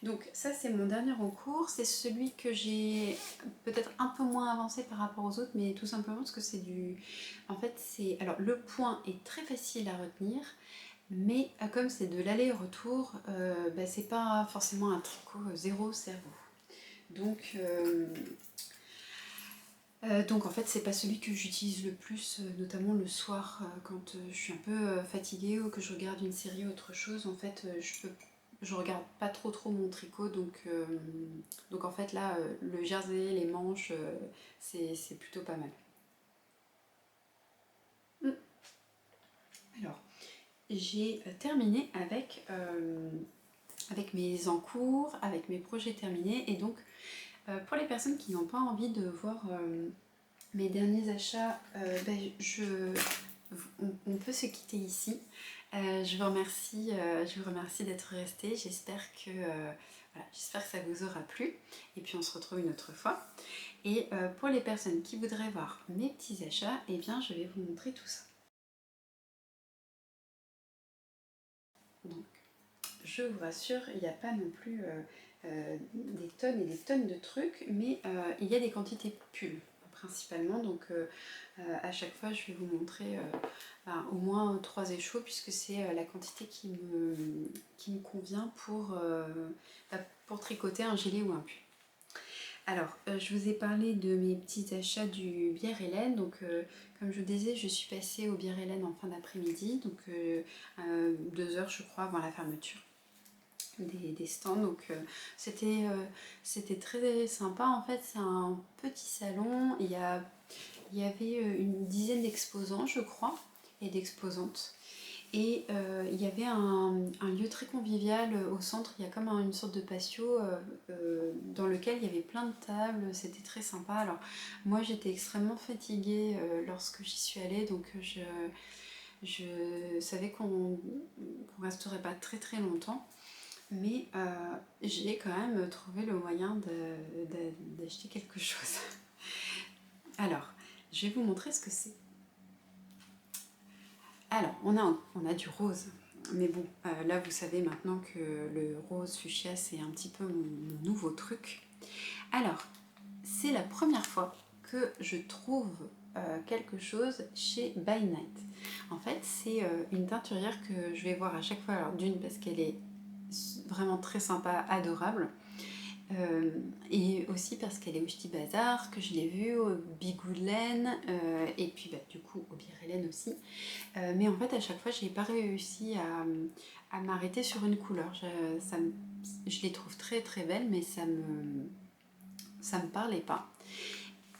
Donc ça c'est mon dernier en cours, c'est celui que j'ai peut-être un peu moins avancé par rapport aux autres, mais tout simplement parce que c'est du... En fait c'est... Alors le point est très facile à retenir, mais comme c'est de l'aller-retour, c'est pas forcément un tricot zéro cerveau. Donc en fait c'est pas celui que j'utilise le plus, notamment le soir quand je suis un peu fatiguée ou que je regarde une série ou autre chose. En fait je regarde pas trop mon tricot, donc en fait là le jersey, les manches, c'est plutôt pas mal. Alors j'ai terminé avec mes encours, avec mes projets terminés, et donc pour les personnes qui n'ont pas envie de voir mes derniers achats, on peut se quitter ici. Je vous remercie d'être resté. J'espère que ça vous aura plu. Et puis on se retrouve une autre fois. Et pour les personnes qui voudraient voir mes petits achats, eh bien je vais vous montrer tout ça. Donc, je vous rassure, il n'y a pas non plus des tonnes et des tonnes de trucs, mais il y a des quantités de pulls principalement. Donc à chaque fois je vais vous montrer au moins 3 échos, puisque c'est la quantité qui me convient pour tricoter un gilet ou un pull. Alors, je vous ai parlé de mes petits achats du Bière Hélène. Donc, comme je vous disais, je suis passée au Bière Hélène en fin d'après-midi, donc 2 heures, je crois, avant la fermeture des stands. Donc, c'était très sympa. En fait, c'est un petit salon. Il y avait une dizaine d'exposants, je crois, et d'exposantes. Et il y avait un lieu très convivial au centre. Il y a comme une sorte de patio dans lequel il y avait plein de tables. C'était très sympa. Alors moi j'étais extrêmement fatiguée lorsque j'y suis allée, donc je savais qu'on resterait pas très longtemps. Mais j'ai quand même trouvé le moyen d'acheter quelque chose. Alors, je vais vous montrer ce que c'est. Alors, on a du rose. Mais bon, là vous savez maintenant que le rose fuchsia c'est un petit peu mon nouveau truc. Alors, c'est la première fois que je trouve quelque chose chez By Night. En fait, c'est une teinturière que je vais voir à chaque fois. Alors d'une parce qu'elle est vraiment très sympa, adorable. Et aussi parce qu'elle est au Ch'ti Bazar, que je l'ai vue au Bigouden, et puis du coup au Bière Hélène aussi. Mais en fait à chaque fois j'ai pas réussi à m'arrêter sur une couleur. Je les trouve très belles, mais ça me parlait pas.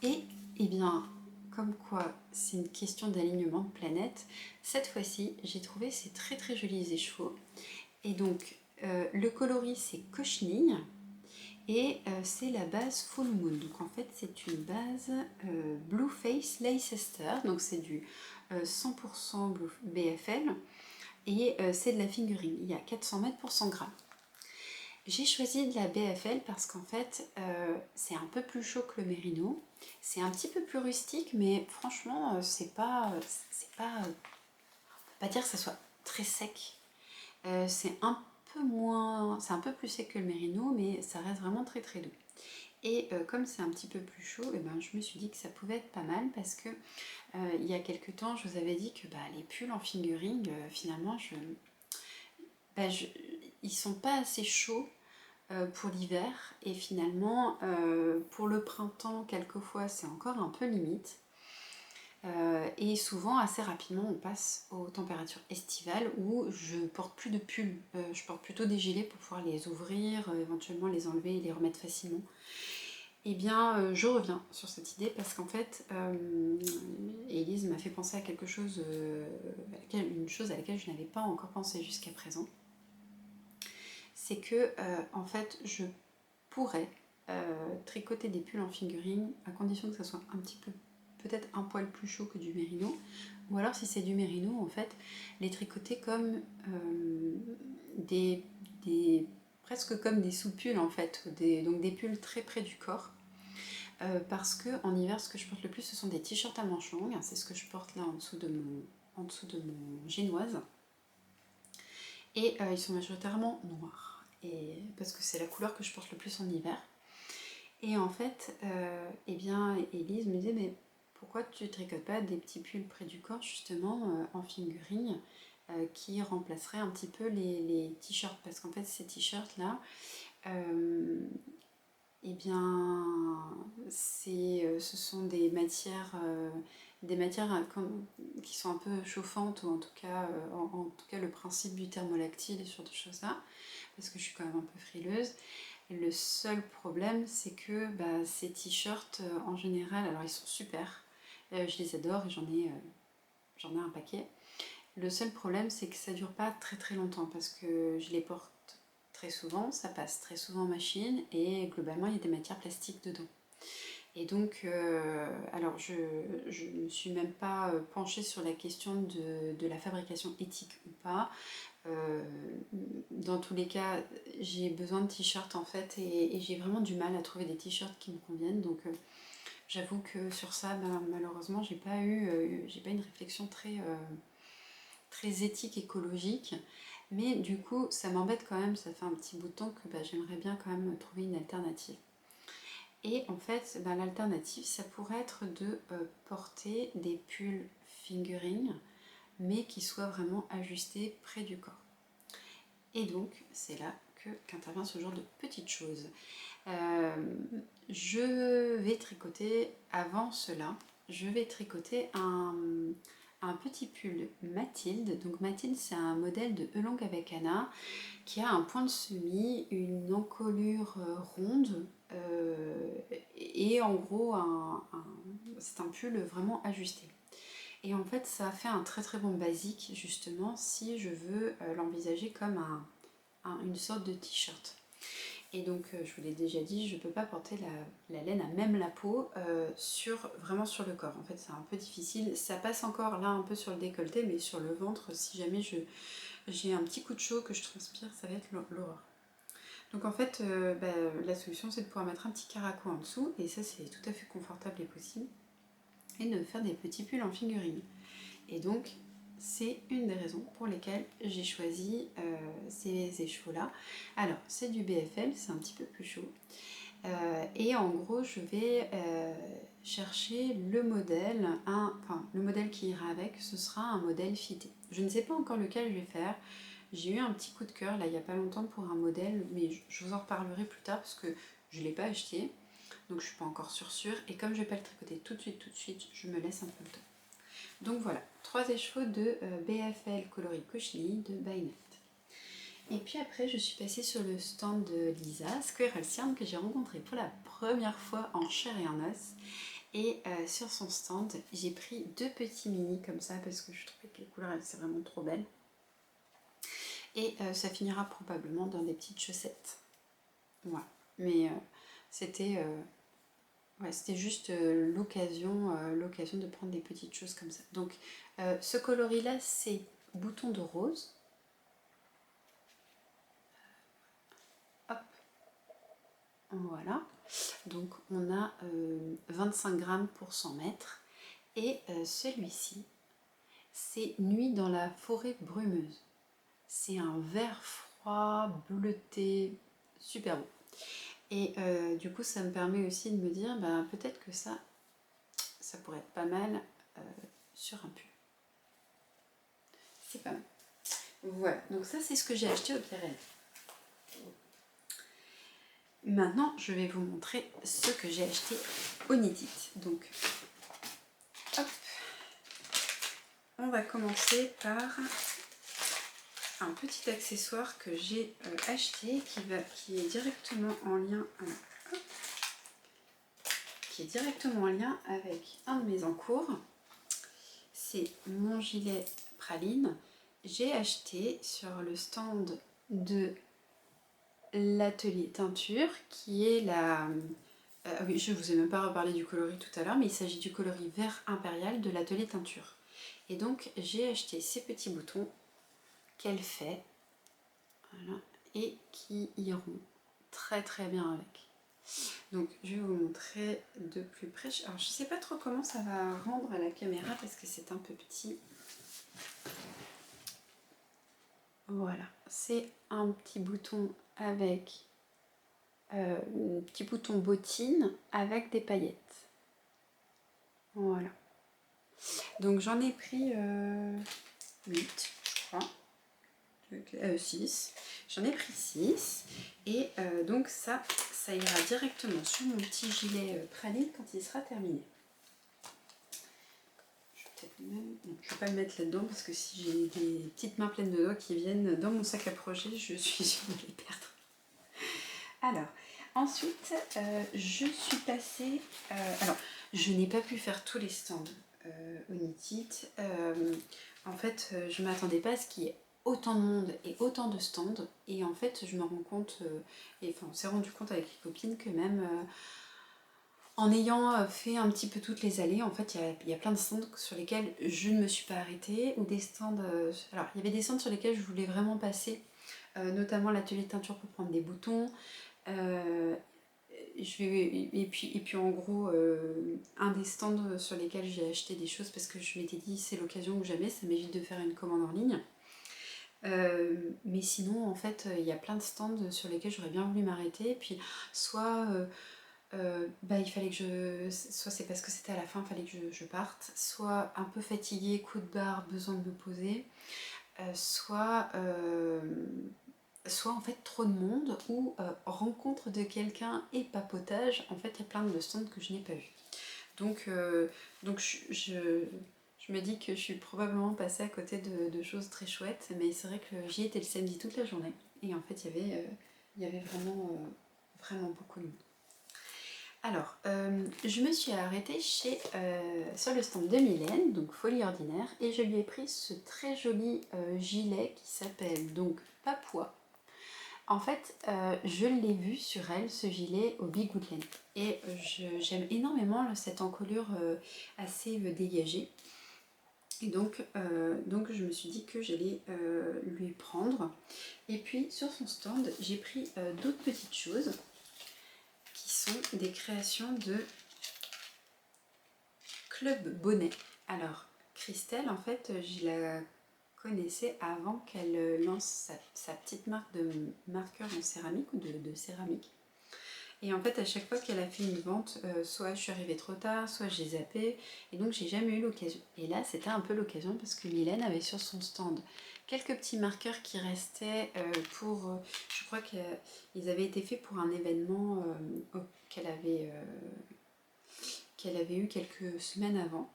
Et bien comme quoi c'est une question d'alignement de planète. Cette fois-ci, j'ai trouvé ces très très jolis échevaux. Et donc, le coloris c'est cochenille et c'est la base Full Moon. Donc en fait, c'est une base Blueface Leicester. Donc c'est du 100% BFL et c'est de la fingering. Il y a 400 mètres pour 100 grammes. J'ai choisi de la BFL parce qu'en fait, c'est un peu plus chaud que le Mérino. C'est un petit peu plus rustique, mais franchement, c'est pas, on peut pas dire que ça soit très sec. C'est un peu moins, c'est un peu plus sec que le Mérino, mais ça reste vraiment très très doux. Et comme c'est un petit peu plus chaud, et ben, je me suis dit que ça pouvait être pas mal parce que il y a quelques temps, je vous avais dit que les pulls en fingering, finalement, ils sont pas assez chauds pour l'hiver et finalement pour le printemps quelquefois c'est encore un peu limite et souvent assez rapidement on passe aux températures estivales où je porte plus de pulls, je porte plutôt des gilets pour pouvoir les ouvrir, éventuellement les enlever et les remettre facilement. Et bien je reviens sur cette idée parce qu'en fait Élise m'a fait penser à quelque chose, une chose à laquelle je n'avais pas encore pensé jusqu'à présent. C'est que en fait je pourrais tricoter des pulls en fingering à condition que ça soit un petit peu, peut-être un poil plus chaud que du mérino, ou alors si c'est du mérino en fait les tricoter comme presque comme des sous-pulls en fait, donc des pulls très près du corps. Parce que en hiver ce que je porte le plus ce sont des t-shirts à manches longues, c'est ce que je porte là en dessous de mon génoise, et ils sont majoritairement noirs, et parce que c'est la couleur que je porte le plus en hiver. Et en fait, eh bien, Élise me disait, mais pourquoi tu tricotes pas des petits pulls près du corps, justement, en fingering, qui remplaceraient un petit peu les t-shirts. Parce qu'en fait, ces t-shirts-là, eh bien, ce sont des matières qui sont un peu chauffantes, ou en tout cas, en tout cas le principe du thermolactyle et sur des choses-là, parce que je suis quand même un peu frileuse. Le seul problème, c'est que ces t-shirts, en général, alors ils sont super, je les adore et j'en ai un paquet. Le seul problème, c'est que ça dure pas très très longtemps parce que je les porte très souvent, ça passe très souvent en machine et globalement il y a des matières plastiques dedans. Et donc, alors je ne me suis même pas penchée sur la question de la fabrication éthique ou pas. Dans tous les cas, j'ai besoin de t-shirts en fait et j'ai vraiment du mal à trouver des t-shirts qui me conviennent. Donc j'avoue que sur ça, malheureusement, j'ai pas une réflexion très éthique, écologique. Mais du coup, ça m'embête quand même, ça fait un petit bout de temps que j'aimerais bien quand même trouver une alternative. Et en fait, l'alternative, ça pourrait être de porter des pulls fingering, mais qui soient vraiment ajustés près du corps. Et donc, c'est là qu'intervient ce genre de petites choses. Je vais tricoter, avant cela, je vais tricoter un petit pull Mathilde. Donc Mathilde, c'est un modèle de Elong avec Anna qui a un point de semis, une encolure ronde et en gros, c'est un pull vraiment ajusté. Et en fait, ça fait un très très bon basique justement si je veux l'envisager comme une sorte de t-shirt. Et donc, je vous l'ai déjà dit, je ne peux pas porter la laine à même la peau vraiment sur le corps. En fait, c'est un peu difficile. Ça passe encore là un peu sur le décolleté, mais sur le ventre, si jamais j'ai un petit coup de chaud que je transpire, ça va être l'horreur. Donc en fait, la solution, c'est de pouvoir mettre un petit caraco en dessous, et ça, c'est tout à fait confortable et possible, et de faire des petits pulls en fingering. Et donc, c'est une des raisons pour lesquelles j'ai choisi ces écheveaux-là. Alors, c'est du BFL, c'est un petit peu plus chaud. Et en gros, je vais chercher le modèle, le modèle qui ira avec, ce sera un modèle fité. Je ne sais pas encore lequel je vais faire. J'ai eu un petit coup de cœur, là, il n'y a pas longtemps pour un modèle, mais je vous en reparlerai plus tard parce que je ne l'ai pas acheté. Donc, je ne suis pas encore sûre. Et comme je ne vais pas le tricoter tout de suite, je me laisse un peu le temps. Donc voilà, 3 écheveaux de BFL coloris cochenille de By Net. Et puis après, je suis passée sur le stand de Lisa, Squirrel Yarn, que j'ai rencontré pour la première fois en chair et en os. Et sur son stand, j'ai pris 2 petits mini comme ça parce que je trouvais que les couleurs, c'est vraiment trop belle. Et ça finira probablement dans des petites chaussettes. Voilà. Mais c'était ouais, c'était juste l'occasion de prendre des petites choses comme ça. Donc ce coloris-là, c'est bouton de rose. Hop. Voilà. Donc on a 25 grammes pour 100 mètres. Et celui-ci, c'est Nuit dans la forêt brumeuse. C'est un vert froid, bleuté, super beau. Et du coup, ça me permet aussi de me dire, bah, peut-être que ça pourrait être pas mal sur un pull. C'est pas mal. Voilà, donc ça c'est ce que j'ai acheté au Pirelli. Maintenant, je vais vous montrer ce que j'ai acheté au Knit It. Donc, hop, on va commencer par un petit accessoire que j'ai acheté qui est directement en lien avec un de mes encours. C'est mon gilet praline. J'ai acheté sur le stand de l'atelier teinture qui est la... oui, je ne vous ai même pas reparlé du coloris tout à l'heure, mais il s'agit du coloris vert impérial de l'atelier teinture. Et donc j'ai acheté ces petits boutons qu'elle fait, voilà, et qui iront très très bien avec. Donc je vais vous montrer de plus près. Alors je sais pas trop comment ça va rendre à la caméra parce que c'est un peu petit. Voilà, c'est un petit bouton avec un petit bouton bottine avec des paillettes. Voilà. Donc j'en ai pris 8, je crois. 6. J'en ai pris 6. Et donc ça ira directement sur mon petit gilet praline quand il sera terminé. Je ne vais pas le mettre là-dedans parce que si j'ai des petites mains pleines de doigts qui viennent dans mon sac à projet, je suis sûre de les perdre. Alors, ensuite, je suis passée... alors, je n'ai pas pu faire tous les stands au Knit It. En fait, je ne m'attendais pas à ce qu'il y ait autant de monde et autant de stands. Et en fait, je me rends compte, on s'est rendu compte avec les copines que même en ayant fait un petit peu toutes les allées, en fait, il y a plein de stands sur lesquels je ne me suis pas arrêtée. Ou des stands... alors, il y avait des stands sur lesquels je voulais vraiment passer, notamment l'atelier de teinture pour prendre des boutons. Et puis en gros, un des stands sur lesquels j'ai acheté des choses parce que je m'étais dit c'est l'occasion ou jamais, ça m'évite de faire une commande en ligne. Mais sinon, en fait, il y a plein de stands sur lesquels j'aurais bien voulu m'arrêter. Puis soit il fallait que soit c'est parce que c'était à la fin, il fallait que je parte, soit un peu fatiguée, coup de barre, besoin de me poser, soit en fait trop de monde ou rencontre de quelqu'un et papotage. En fait, il y a plein de stands que je n'ai pas vu. Donc je me dis que je suis probablement passée à côté de choses très chouettes, mais c'est vrai que j'y étais le samedi toute la journée et en fait il y avait vraiment beaucoup de monde. Alors, je me suis arrêtée sur le stand de Mylène, donc Folie Ordinaire, et je lui ai pris ce très joli gilet qui s'appelle donc Papouas. En fait, je l'ai vu sur elle, ce gilet, au Big Woodland. Et j'aime énormément cette encolure assez dégagée. Et donc je me suis dit que j'allais lui prendre. Et puis, sur son stand, j'ai pris d'autres petites choses qui sont des créations de Club Bonnet. Alors, Christelle, en fait, je la connaissais avant qu'elle lance sa petite marque de marqueurs en céramique ou de céramique. Et en fait, à chaque fois qu'elle a fait une vente, soit je suis arrivée trop tard, soit j'ai zappé, et donc j'ai jamais eu l'occasion. Et là, c'était un peu l'occasion parce que Mylène avait sur son stand quelques petits marqueurs qui restaient pour... je crois qu'ils avaient été faits pour un événement qu'elle avait eu quelques semaines avant.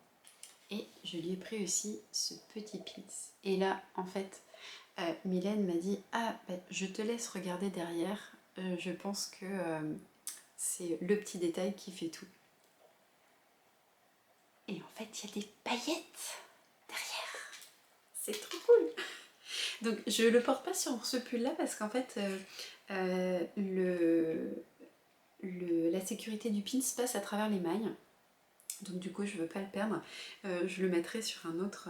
Et je lui ai pris aussi ce petit pins. Et là, en fait, Mylène m'a dit « Ah, je te laisse regarder derrière. Je pense que c'est le petit détail qui fait tout. » et en fait il y a des paillettes derrière. C'est trop cool. Donc je le porte pas sur ce pull là parce qu'en fait la sécurité du pin se passe à travers les mailles. Donc du coup je veux pas le perdre. Je le mettrai sur un autre,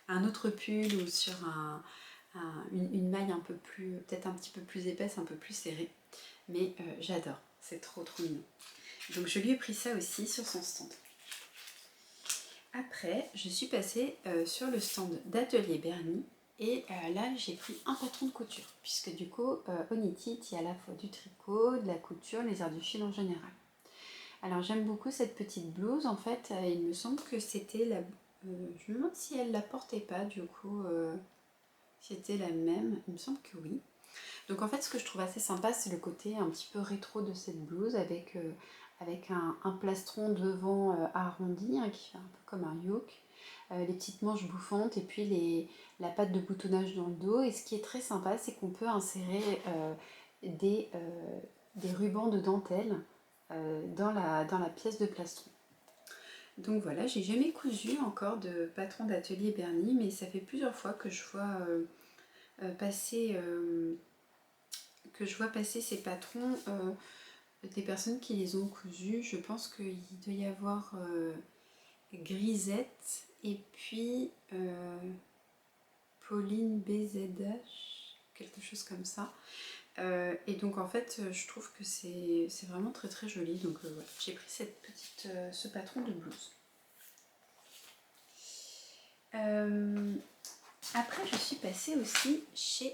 un autre pull ou sur une maille un peu plus, peut-être un petit peu plus épaisse, un peu plus serrée. Mais j'adore, c'est trop mignon. Donc je lui ai pris ça aussi sur son stand. Après, je suis passée sur le stand d'Atelier Bernie et là j'ai pris un patron de couture puisque du coup au Knit il y a à la fois du tricot, de la couture, les arts du fil en général. Alors j'aime beaucoup cette petite blouse en fait, il me semble que c'était la... je me demande si elle la portait pas du coup, si c'était la même, il me semble que oui. Donc en fait ce que je trouve assez sympa c'est le côté un petit peu rétro de cette blouse avec un plastron devant arrondi hein, qui fait un peu comme un yoke, les petites manches bouffantes et puis la patte de boutonnage dans le dos. Et ce qui est très sympa c'est qu'on peut insérer des rubans de dentelle dans la pièce de plastron. Donc voilà, j'ai jamais cousu encore de patron d'Atelier Bernie, mais ça fait plusieurs fois que je vois passer ces patrons, des personnes qui les ont cousus. Je pense qu'il doit y avoir Grisette et puis Pauline BZH, quelque chose comme ça. Et donc en fait je trouve que c'est vraiment très joli. Donc voilà, j'ai pris ce patron de blouse. Après je suis passée aussi chez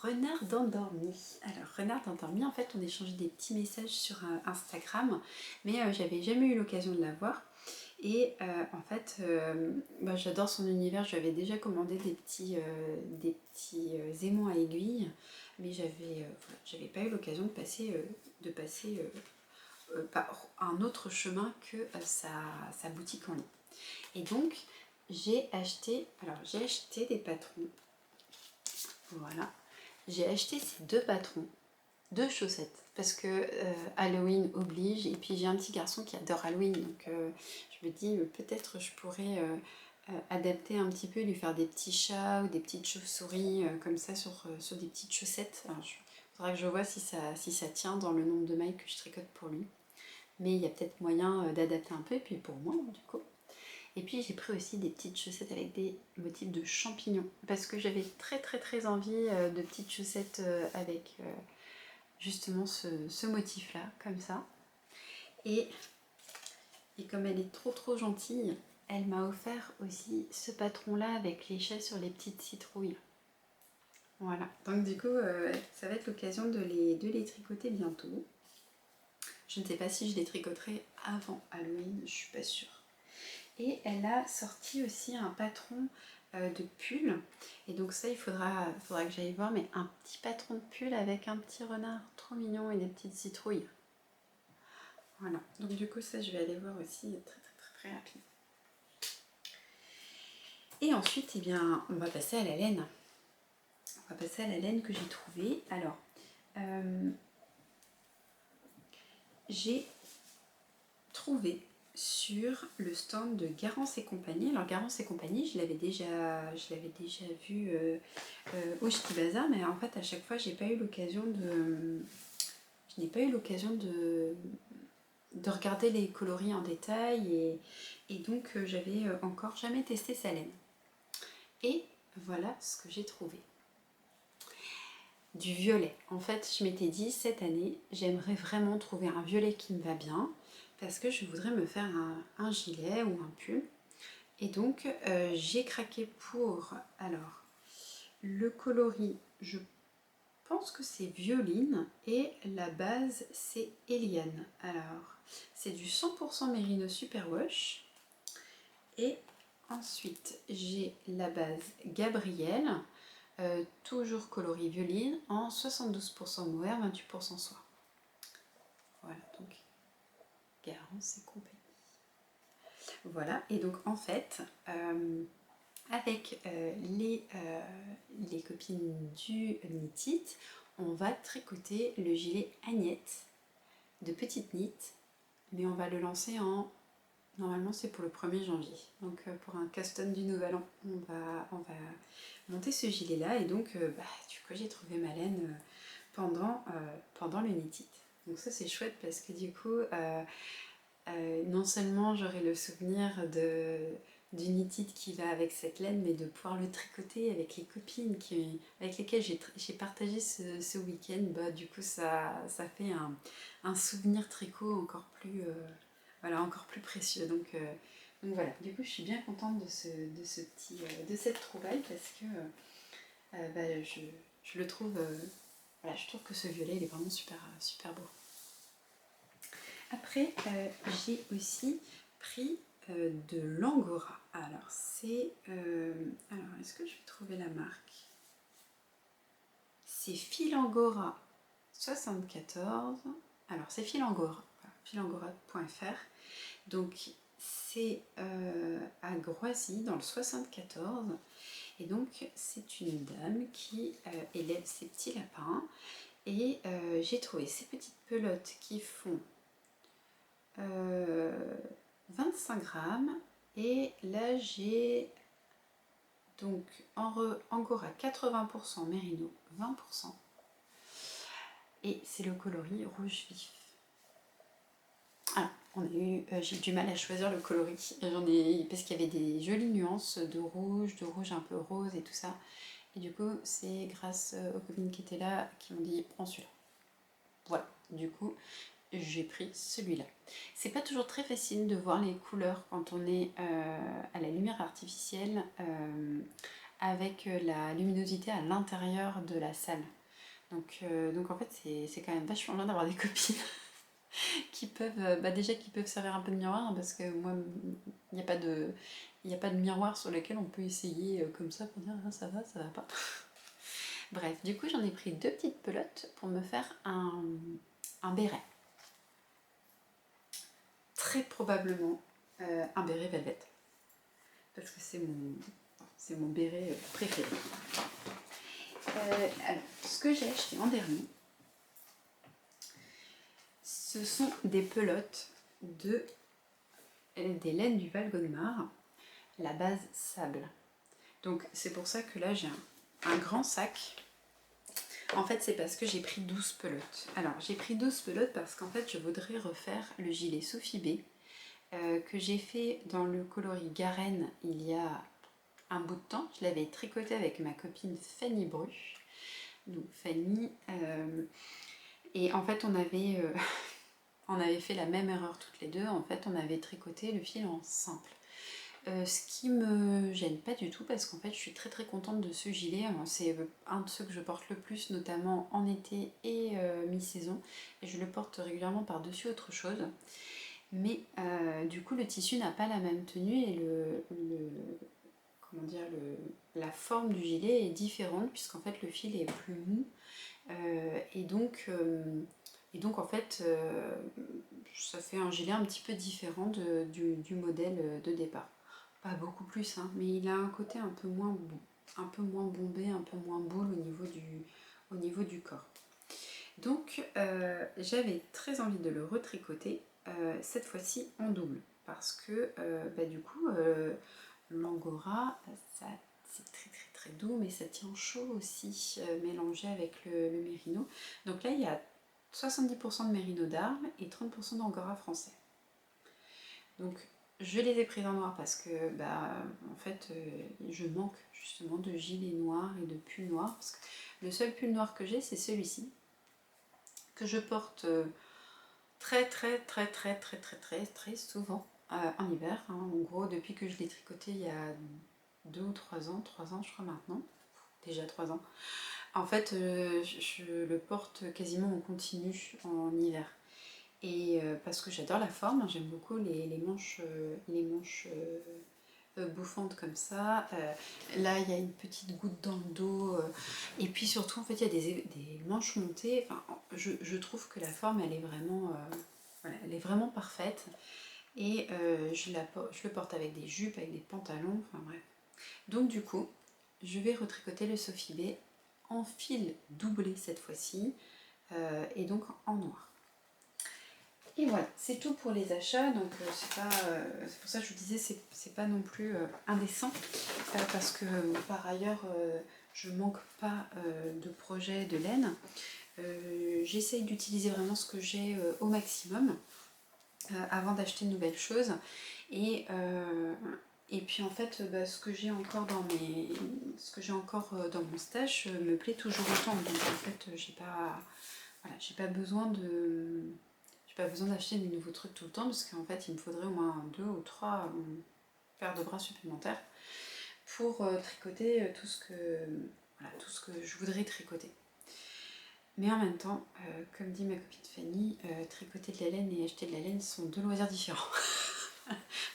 Renard d'Endormi. Alors Renard d'Endormi, en fait on échangeait des petits messages sur Instagram, mais j'avais jamais eu l'occasion de la voir. Et en fait j'adore son univers. Je lui avais déjà commandé des petits aimants à aiguilles, mais j'avais pas eu l'occasion de passer par un autre chemin que sa boutique en ligne. Et donc j'ai acheté des patrons. Voilà, j'ai acheté ces deux patrons de chaussettes parce que Halloween oblige, et puis j'ai un petit garçon qui adore Halloween, donc je me dis peut-être je pourrais adapter un petit peu, lui faire des petits chats ou des petites chauves-souris comme ça sur des petites chaussettes. Alors, faudra que je vois si ça tient dans le nombre de mailles que je tricote pour lui, mais il y a peut-être moyen d'adapter un peu, et puis pour moi du coup. Et puis j'ai pris aussi des petites chaussettes avec des motifs de champignons parce que j'avais très envie de petites chaussettes avec justement ce motif là, comme ça. Et comme elle est trop gentille, elle m'a offert aussi ce patron là avec les chats sur les petites citrouilles. Voilà, donc du coup ça va être l'occasion de les tricoter bientôt. Je ne sais pas si je les tricoterai avant Halloween, je suis pas sûre. Et elle a sorti aussi un patron de pull, et donc ça il faudra que j'aille voir, mais un petit patron de pull avec un petit renard trop mignon et des petites citrouilles. Voilà, donc du coup ça je vais aller voir aussi très rapide. Et ensuite eh bien on va passer à la laine. On va passer à la laine que j'ai trouvée. Alors j'ai trouvé sur le stand de Garance et compagnie. Alors Garance et compagnie, je l'avais déjà vu au Ch'ti Bazar, mais en fait à chaque fois je n'ai pas eu l'occasion de regarder les coloris en détail, et donc j'avais encore jamais testé sa laine. Et voilà ce que j'ai trouvé. Du violet. En fait je m'étais dit cette année j'aimerais vraiment trouver un violet qui me va bien, parce que je voudrais me faire un gilet ou un pull. Et donc j'ai craqué pour, alors le coloris, je pense que c'est Violine, et la base c'est Eliane. Alors c'est du 100% Merino Superwash, et ensuite j'ai la base Gabrielle, toujours coloris Violine, en 72% mohair, 28% soie. Voilà, donc Garance et compagnie. Voilà, et donc en fait avec les copines du Knit It, on va tricoter le gilet Agnette de Petite Knit, mais on va le lancer en Normalement c'est pour le 1er janvier. Donc pour un custom du Nouvel An, on va monter ce gilet là. Et donc du coup j'ai trouvé ma laine pendant le knit it. Donc ça c'est chouette parce que du coup non seulement j'aurai le souvenir du knit it qui va avec cette laine, mais de pouvoir le tricoter avec les copines avec lesquelles j'ai partagé ce week-end. Du coup ça fait un souvenir tricot voilà, encore plus précieux. Donc voilà, du coup je suis bien contente de cette trouvaille parce que je le trouve, voilà, je trouve que ce violet il est vraiment super beau. Après, j'ai aussi pris de l'Angora. Alors, alors, est-ce que je vais trouver la marque? C'est Filangora 74. Alors, c'est Filangora, voilà, filangora.fr. Donc, c'est à Groisy, dans le 74. Et donc, c'est une dame qui élève ses petits lapins. Et j'ai trouvé ces petites pelotes qui font 25 grammes. Et là, j'ai donc Angora 80%, Mérino 20%. Et c'est le coloris rouge vif. Ah, j'ai eu du mal à choisir le coloris. Parce qu'il y avait des jolies nuances de rouge un peu rose et tout ça. Et du coup, c'est grâce aux copines qui étaient là qui m'ont dit prends celui-là. Voilà, du coup, j'ai pris celui-là. C'est pas toujours très facile de voir les couleurs quand on est à la lumière artificielle avec la luminosité à l'intérieur de la salle. Donc en fait, c'est quand même vachement bien d'avoir des copines qui peuvent, qui peuvent servir un peu de miroir, hein, parce que moi, il n'y a pas de miroir sur lequel on peut essayer comme ça pour dire ah, ça va pas. Bref, du coup, j'en ai pris 2 petites pelotes pour me faire un béret. Très probablement un béret velvet, parce que c'est mon béret préféré. Alors, ce que j'ai acheté en dernier, ce sont des pelotes des laines du Val-Godemar, la base sable. Donc c'est pour ça que là j'ai un grand sac. En fait c'est parce que j'ai pris 12 pelotes. Alors j'ai pris 12 pelotes parce qu'en fait je voudrais refaire le gilet Sophie B que j'ai fait dans le coloris Garenne il y a un bout de temps. Je l'avais tricoté avec ma copine Fanny Bru. Donc Fanny, et en fait on avait fait la même erreur toutes les deux. En fait on avait tricoté le fil en simple. Ce qui me gêne pas du tout parce qu'en fait je suis très contente de ce gilet. C'est un de ceux que je porte le plus, notamment en été et mi-saison, et je le porte régulièrement par-dessus autre chose. Mais du coup le tissu n'a pas la même tenue et la forme du gilet est différente puisqu'en fait le fil est plus mou et donc en fait ça fait un gilet un petit peu différent du modèle de départ. Pas beaucoup plus, hein, mais il a un côté un peu moins bombé, un peu moins boule au niveau du corps. Donc j'avais très envie de le retricoter, cette fois-ci en double, parce que du coup l'Angora, c'est très doux, mais ça tient chaud aussi, mélangé avec le Mérino. Donc là il y a 70% de Mérino d'Arles et 30% d'Angora français. Donc je les ai prises en noir parce que en fait je manque justement de gilets noirs et de pulls noirs, parce que le seul pull noir que j'ai c'est celui-ci que je porte très souvent en hiver, hein. En gros depuis que je l'ai tricoté il y a 2 ou 3 ans je crois maintenant, déjà 3 ans. En fait je le porte quasiment en continu en hiver. Et parce que j'adore la forme, j'aime beaucoup les manches bouffantes comme ça. Là il y a une petite goutte dans le dos, et puis surtout en fait il y a des manches montées. Enfin, je trouve que la forme elle est vraiment, voilà, elle est vraiment parfaite. Et je le porte avec des jupes, avec des pantalons, enfin bref. Donc du coup je vais retricoter le Sophie B en fil doublé cette fois-ci, et donc en noir. Et voilà, c'est tout pour les achats, donc c'est pour ça que je vous disais, c'est pas non plus indécent, parce que par ailleurs, je manque pas de projets de laine. J'essaye d'utiliser vraiment ce que j'ai au maximum avant d'acheter de nouvelles choses. Et puis en fait, ce que j'ai encore dans mon stage me plaît toujours autant. Donc en fait, j'ai pas besoin d'acheter des nouveaux trucs tout le temps, parce qu'en fait il me faudrait au moins 2 ou 3 paires de bras supplémentaires pour tricoter tout ce que je voudrais tricoter. Mais en même temps, comme dit ma copine Fanny, tricoter de la laine et acheter de la laine sont deux loisirs différents.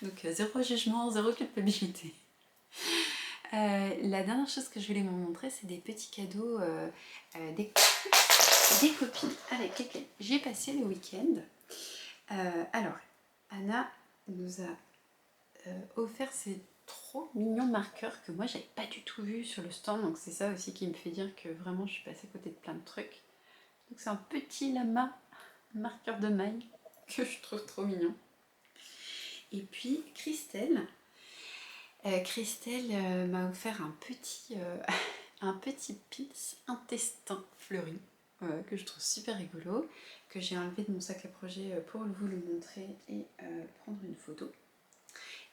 Donc zéro jugement, zéro culpabilité. La dernière chose que je voulais vous montrer, c'est des petits cadeaux des copines avec lesquelles j'ai passé le week-end. Alors, Anna nous a offert ces trop mignons marqueurs que moi j'avais pas du tout vu sur le stand, donc c'est ça aussi qui me fait dire que vraiment je suis passée à côté de plein de trucs. Donc c'est un petit lama marqueur de maille que je trouve trop mignon. Et puis Christelle m'a offert un petit pins intestin fleuri que je trouve super rigolo, que j'ai enlevé de mon sac à projet pour vous le montrer et prendre une photo.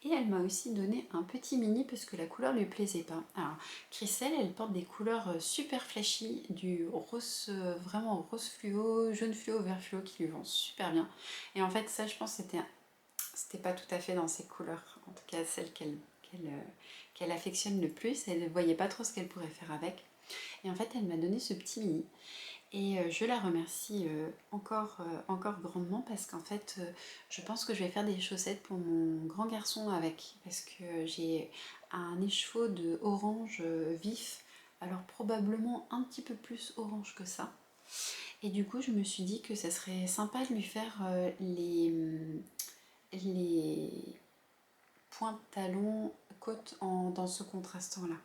Et elle m'a aussi donné un petit mini parce que la couleur lui plaisait pas. Alors Christelle, elle porte des couleurs super flashy, du rose, vraiment rose fluo, jaune fluo, vert fluo qui lui vont super bien. Et en fait ça, je pense, c'était pas tout à fait dans ses couleurs, en tout cas celle qu'elle affectionne le plus. Elle ne voyait pas trop ce qu'elle pourrait faire avec. Et en fait elle m'a donné ce petit mini. Et je la remercie encore grandement, parce qu'en fait je pense que je vais faire des chaussettes pour mon grand garçon avec, parce que j'ai un écheveau de orange vif, alors probablement un petit peu plus orange que ça. Et du coup je me suis dit que ça serait sympa de lui faire les pointes talons côte dans ce contrastant là.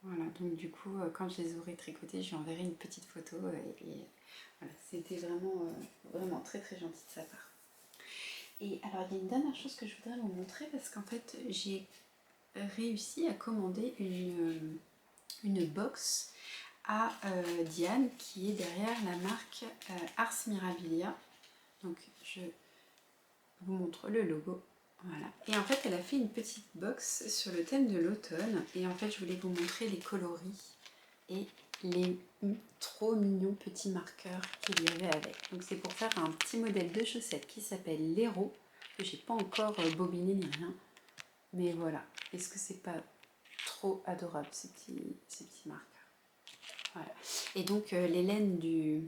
Voilà, donc du coup, quand je les aurai tricotés, je lui enverrai une petite photo. Et voilà, c'était vraiment très très gentil de sa part. Et alors, il y a une dernière chose que je voudrais vous montrer, parce qu'en fait, j'ai réussi à commander une box à Diane, qui est derrière la marque Ars Mirabilia. Donc, je vous montre le logo. Voilà. Et en fait, elle a fait une petite box sur le thème de l'automne. Et en fait, je voulais vous montrer les coloris et les trop mignons petits marqueurs qu'il y avait avec. Donc c'est pour faire un petit modèle de chaussette qui s'appelle l'Héros, que j'ai pas encore bobiné ni rien. Mais voilà. Est-ce que c'est pas trop adorable ces petits marqueurs? Voilà. Et donc les laines du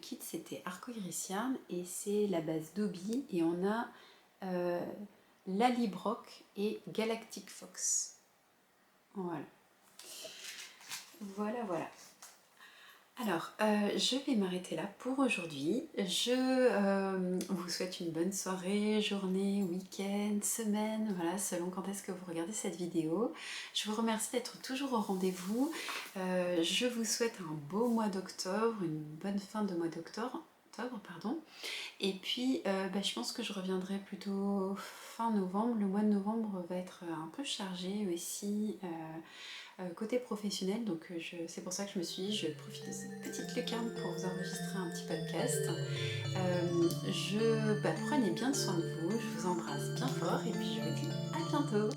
kit, c'était Arcoiris Yarn, et c'est la base Dobby, et on a Lallybrock et Galactic Fox. Voilà. Voilà. Alors, je vais m'arrêter là pour aujourd'hui. Je vous souhaite une bonne soirée, journée, week-end, semaine, voilà, selon quand est-ce que vous regardez cette vidéo. Je vous remercie d'être toujours au rendez-vous. Je vous souhaite un beau mois d'octobre, une bonne fin de mois d'octobre. Et puis je pense que je reviendrai plutôt fin novembre. Le mois de novembre va être un peu chargé aussi côté professionnel, donc c'est pour ça que je me suis dit, je profite de cette petite lucarne pour vous enregistrer un petit podcast. Prenez bien soin de vous, je vous embrasse bien fort, et puis je vous dis à bientôt.